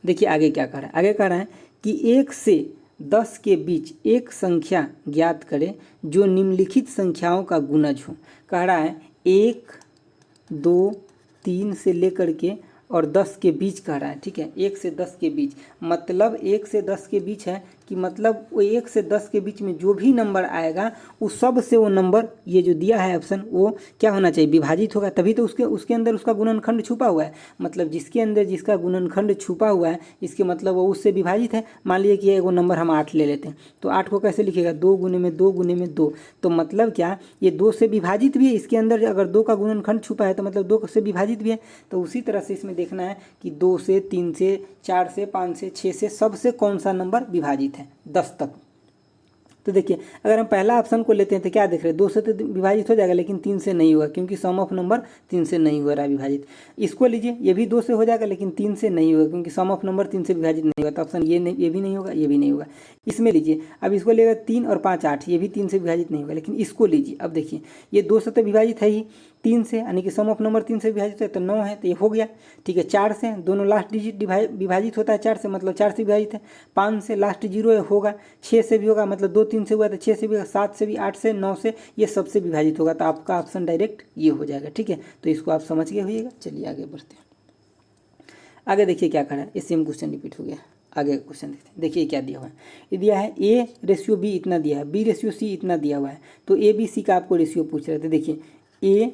Speaker 1: देखिए आगे क्या कह रहा है, आगे कह रहा है कि 1 से 10 के बीच एक संख्या ज्ञात करें जो निम्नलिखित संख्याओं का गुणज हो। कह रहा है 1, 2, 3 से लेकर के और 10 के बीच कह रहा है, ठीक है, 1 से 10 के बीच, मतलब 1 से 10 के बीच है कि मतलब वो 1 से 10 के बीच में जो भी नंबर आएगा उस सब से वो नंबर, ये जो दिया है ऑप्शन, वो क्या होना चाहिए विभाजित होगा, तभी तो उसके अंदर उसका गुणनखंड छुपा हुआ है, मतलब जिसके अंदर जिसका गुणनखंड छुपा हुआ है इसके मतलब वो उससे विभाजित है। मान लीजिए कि एगो नंबर हम 8 ले लेते हैं, तो 8 को कैसे लिखेगा 2 गुने में 2 गुने में 2, तो मतलब क्या ये 2 से विभाजित भी है, इसके अंदर अगर 2 का गुणनखंड छुपा है तो मतलब 2 से विभाजित भी है। तो उसी तरह से इसमें देखना है कि 2 से 3 से 4 से 5 से 6 से सबसे कौन सा नंबर विभाजित है 10 तक। तो देखिए अगर हम पहला ऑप्शन को लेते हैं तो क्या देख रहे हैं 2 से तो विभाजित हो जाएगा लेकिन 3 से नहीं होगा, क्योंकि सम ऑफ नंबर 3 से नहीं हो रहा है विभाजित। इसको लीजिए, ये भी 2 से हो जाएगा लेकिन 3 से नहीं होगा, क्योंकि सम ऑफ नंबर 3 से विभाजित नहीं होगा, तो ऑप्शन ये नहीं, ये भी नहीं होगा, ये भी नहीं होगा। इसमें लीजिए, अब इसको लेगा 3 और 5 8, ये भी 3 से विभाजित नहीं होगा, लेकिन इसको लीजिए, अब देखिए ये 2 से तो विभाजित है ही, 3 से यानी कि सम ऑफ नंबर 3 से विभाजित है तो 9 है, तो ये हो गया, ठीक है। 4 से दोनों लास्ट डिजिट विभाजित होता है 4 से, मतलब 4 से विभाजित है। 5 से लास्ट 0 होगा, 6 से भी होगा, मतलब 2 3 से हुआ तो 6 से भी होगा, 7 से भी, 8 से, 9 से, ये सबसे विभाजित होगा, तो आपका ऑप्शन डायरेक्ट ये हो जाएगा, ठीक है। तो इसको आप समझ गए होइएगा। चलिए आगे बढ़ते हैं। आगे देखिए क्या करा है, ये सेम क्वेश्चन रिपीट हो गया। आगे क्वेश्चन देखते हैं। देखिए क्या दिया हुआ है, ये दिया है A/B इतना दिया है, B/C इतना दिया हुआ है, तो ABC का आपको रेशियो पूछ रहे थे। देखिए A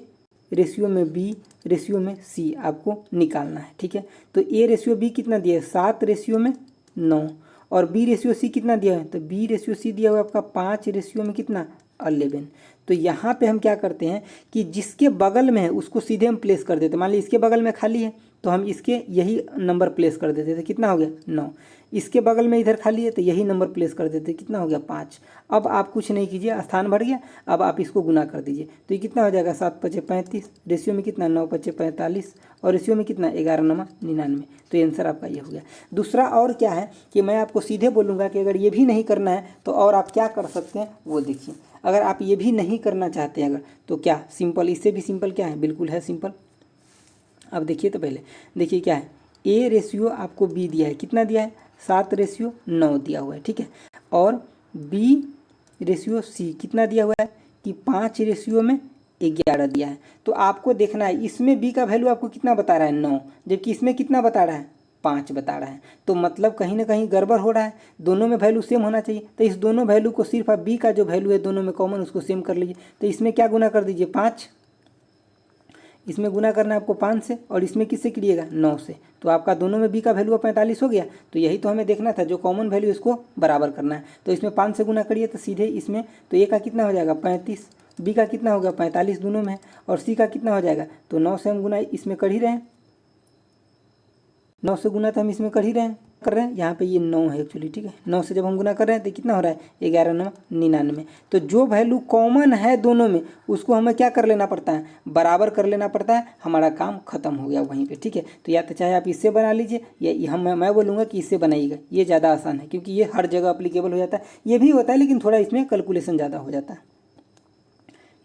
Speaker 1: रेशियो में B रेशियो में C आपको निकालना है, ठीक है। तो A/B कितना दिया है 7 रेशियो में 9, और B/C कितना दिया है, तो B/C दिया हुआ है आपका 5 रेशियो में कितना 11। तो यहाँ पे हम क्या करते हैं कि जिसके बगल में है उसको सीधे हम प्लेस कर देते हैं। मान लीजिए इसके बगल में खाली है तो हम इसके यही नंबर प्लेस कर देते थे, कितना हो गया 9। इसके बगल में इधर खाली है तो यही नंबर प्लेस कर देते, कितना हो गया 5। अब आप कुछ नहीं कीजिए, स्थान भर गया, अब आप इसको गुना कर दीजिए तो ये कितना हो जाएगा 7 पचे 35, रेशियो में कितना 9 पचे 45 और रेशियो में कितना 11 नमा 99। तो आंसर आपका ये हो गया। दूसरा और क्या है कि मैं आपको सीधे बोलूँगा कि अगर ये भी नहीं करना है तो और आप क्या कर सकते हैं वो देखिए। अगर आप ये भी नहीं करना चाहते हैं अगर, तो क्या सिंपल, इससे भी सिंपल क्या है, बिल्कुल है सिंपल। अब देखिए तो पहले देखिए क्या है, ए रेशियो आपको बी दिया है, कितना दिया है 7:9 दिया हुआ है, ठीक है। और बी रेशियो सी कितना दिया हुआ है कि 5:11 दिया है। तो आपको देखना है इसमें बी का वैल्यू आपको कितना बता रहा है 9, जबकि इसमें कितना बता रहा है 5 बता रहा है। तो मतलब कहीं ना कहीं गड़बड़ हो रहा है, दोनों में वैल्यू सेम होना चाहिए। तो इस दोनों वैल्यू को सिर्फ आप बी का जो वैल्यू है दोनों में कॉमन उसको सेम कर लीजिए। तो इसमें क्या गुना कर दीजिए 5, इसमें गुना करना है आपको 5 से और इसमें किससे करिएगा 9 से। तो आपका दोनों में बी का वैल्यू 45 हो गया। तो यही तो हमें देखना था, जो कॉमन वैल्यू इसको बराबर करना है। तो इसमें 5 से गुना करिए तो सीधे इसमें, तो ए का कितना हो जाएगा 35, बी का कितना होगा 45 दोनों में, और सी का कितना हो जाएगा, तो 9 से हम गुना इसमें कर ही रहे हैं, 9 से गुना तो हम इसमें कर ही रहे हैं यहाँ पे ये 9 है एक्चुअली, ठीक है। 9 से जब हम गुना कर रहे हैं तो कितना हो रहा है 11 9 99। तो जो वैल्यू कॉमन है दोनों में उसको हमें क्या कर लेना पड़ता है, बराबर कर लेना पड़ता है, हमारा काम खत्म हो गया वहीं पे, ठीक है। तो या तो चाहे आप इससे बना लीजिए या मैं बोलूँगा कि इससे बनाइएगा, ये ज़्यादा आसान है क्योंकि ये हर जगह अप्लीकेबल हो जाता है। ये भी होता है लेकिन थोड़ा इसमें कैलकुलेशन ज़्यादा हो जाता है।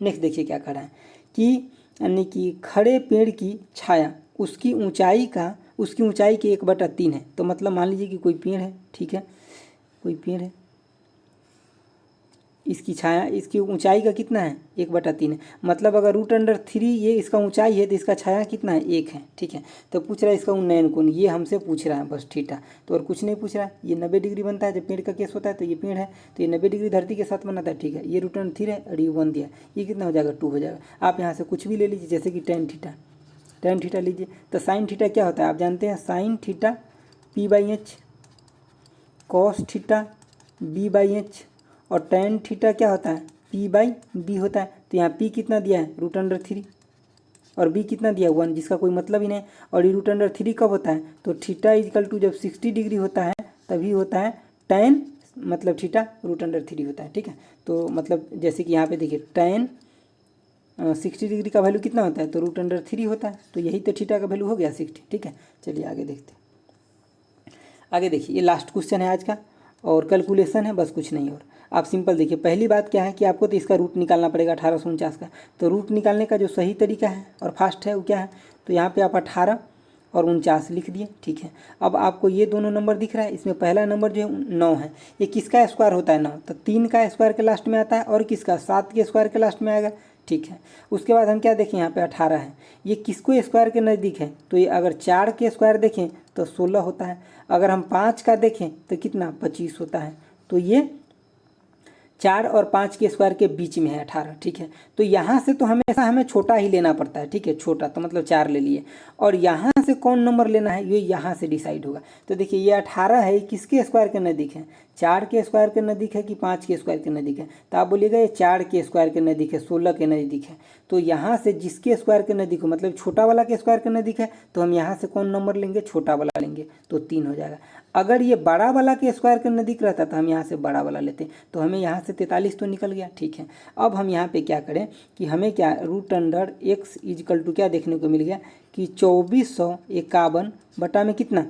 Speaker 1: नेक्स्ट देखिए क्या कह रहा है कि यानी कि खड़े पेड़ की छाया उसकी ऊंचाई के 1/3 है। तो मतलब मान लीजिए कि कोई पेड़ है, ठीक है, कोई पेड़ है, इसकी छाया, इसकी ऊंचाई का कितना है 1/3 है। मतलब अगर √3 ये इसका ऊंचाई है तो इसका छाया कितना है 1 है, ठीक है। तो पूछ रहा है इसका उन्नयन कोण, ये हमसे पूछ रहा है बस थीटा, तो और कुछ नहीं पूछ रहा है। ये 90 डिग्री बनता है जब पेड़ का केस होता है, तो ये पेड़ है तो ये 90 डिग्री धरती के साथ बनाता है, ठीक है। ये √3 है और ये 1 दिया, ये कितना हो जाएगा 2 हो जाएगा। आप यहाँ से कुछ भी ले लीजिए, जैसे कि tan थीटा लीजिए। तो sin थीटा क्या होता है आप जानते हैं, sin theta P/h, cos theta B/h, और tan थीटा क्या होता है P/b होता है। तो यहाँ P कितना दिया है √3 और B कितना दिया 1, जिसका कोई मतलब ही नहीं। और ये √3 कब होता है, तो थीटा = जब 60 डिग्री होता है तभी होता है tan, मतलब थीटा √3 होता है, ठीक है। तो मतलब जैसे कि यहाँ पे देखिए tan 60 डिग्री का वैल्यू कितना होता है, तो √3 होता है। तो यही तो थीटा का वैल्यू हो गया 60, ठीक है। चलिए आगे देखते हैं। आगे देखिए ये लास्ट क्वेश्चन है आज का और कैलकुलेशन है, बस कुछ नहीं। और आप सिंपल देखिए, पहली बात क्या है कि आपको तो इसका रूट निकालना पड़ेगा 1849 का। तो रूट निकालने का जो सही तरीका है और फास्ट है वो क्या है, तो यहाँ पे आप 18 और 49 लिख दिए, ठीक है। अब आपको ये दोनों नंबर दिख रहा है, इसमें पहला नंबर जो है 9 है, ये किसका स्क्वायर होता है 9, तो 3 का स्क्वायर के लास्ट में आता है, और किसका 7 के स्क्वायर के लास्ट में आएगा, ठीक है। उसके बाद हम क्या देखें, यहाँ पे 18 है, ये किसको स्क्वायर के नज़दीक है, तो ये अगर 4 के स्क्वायर देखें तो 16 होता है, अगर हम 5 का देखें तो कितना 25 होता है। तो ये 4 और 5 के स्क्वायर के बीच में है 18, ठीक है। तो यहाँ से तो हमेशा हमें छोटा ही लेना पड़ता है, ठीक है, छोटा तो मतलब 4 ले लिए, और यहाँ से कौन नंबर लेना है ये यहाँ से डिसाइड होगा। तो देखिए ये 18 है, किसके स्क्वायर के नज़दीक है, 4 के स्क्वायर के नज़दीक है कि 5 के स्क्वायर के नज़दीक है, तो आप बोलिएगा ये 4 के स्क्वायर के नज़दीक है, 16 के नज़दीक है। तो यहाँ से जिसके स्क्वायर के नज़दीक हो, मतलब छोटा वाला के स्क्वायर के नज़दीक है, तो हम यहाँ से कौन नंबर लेंगे, छोटा वाला लेंगे, तो 3 हो जाएगा। अगर ये बड़ा वाला के स्क्वायर के नज़दीक रहता तो हम यहाँ से बड़ा वाला लेते, तो हमें यहाँ से 43 तो निकल गया, ठीक है। अब हम यहाँ पे क्या करें कि हमें क्या √x = क्या देखने को मिल गया कि 2451 बटा में कितना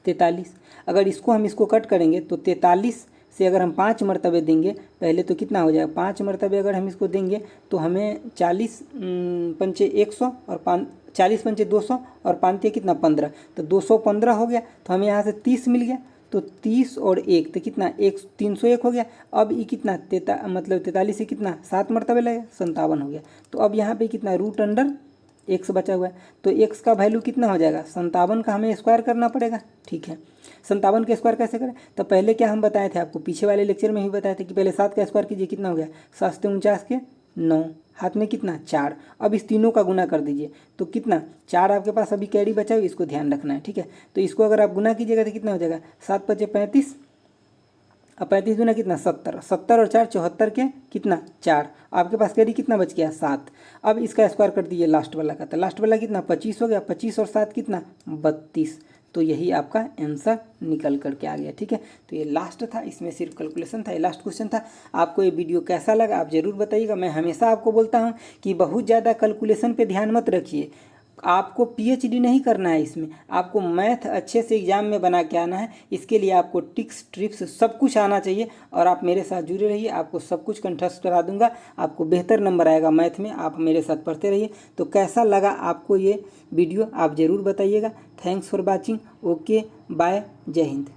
Speaker 1: 43। अगर इसको कट करेंगे तो 43 से अगर हम 5 मरतबे देंगे पहले तो कितना हो जाएगा, 5 मरतबे अगर हम इसको देंगे तो हमें 40 पंचे 100 और 40 पंचे 200 और 5 कितना 15, तो 215 हो गया। तो हमें यहाँ से 30 मिल गया, तो 30 और 1 तो कितना 301 हो गया। अब ये कितना मतलब 43 से कितना 7 मरतबे लगे 57 हो गया। तो अब यहाँ पे कितना √x बचा हुआ है, तो x का वैल्यू कितना हो जाएगा 57 का हमें स्क्वायर करना पड़ेगा, ठीक है। 57 का स्क्वायर कैसे करें, तो पहले क्या हम बताए थे आपको, पीछे वाले लेक्चर में ही बताए थे कि पहले 7 का स्क्वायर कीजिए, कितना हो गया 7 से 49 के 9, हाथ में कितना 4। अब इस तीनों का गुना कर दीजिए, तो कितना 4 आपके पास अभी कैरी बचा हुआ, इसको ध्यान रखना है, ठीक है। तो इसको अगर आप गुना कीजिएगा तो कितना हो जाएगा 7 × 5 = 35, अब 35 दूना कितना 70, 70 और 4 74 के कितना 4, आपके पास कैरी कितना बच गया 7। अब इसका स्क्वायर कर दीजिए लास्ट वाला का, तो लास्ट वाला कितना 25 हो गया, 25 और 7 कितना 32। तो यही आपका आंसर निकल करके आ गया। ठीक है, तो ये लास्ट था, इसमें सिर्फ कैलकुलेशन था, ये लास्ट क्वेश्चन था। आपको ये वीडियो कैसा लगा आप ज़रूर बताइएगा। मैं हमेशा आपको बोलता हूँ कि बहुत ज़्यादा कैलकुलेशन पे ध्यान मत रखिए, आपको पीएचडी नहीं करना है इसमें, आपको मैथ अच्छे से एग्जाम में बना के आना है। इसके लिए आपको टिक्स ट्रिप्स सब कुछ आना चाहिए और आप मेरे साथ जुड़े रहिए, आपको सब कुछ कंठस्थ करा दूंगा, आपको बेहतर नंबर आएगा मैथ में। आप मेरे साथ पढ़ते रहिए। तो कैसा लगा आपको ये वीडियो आप ज़रूर बताइएगा। Thanks for watching. Okay bye, जय हिंद।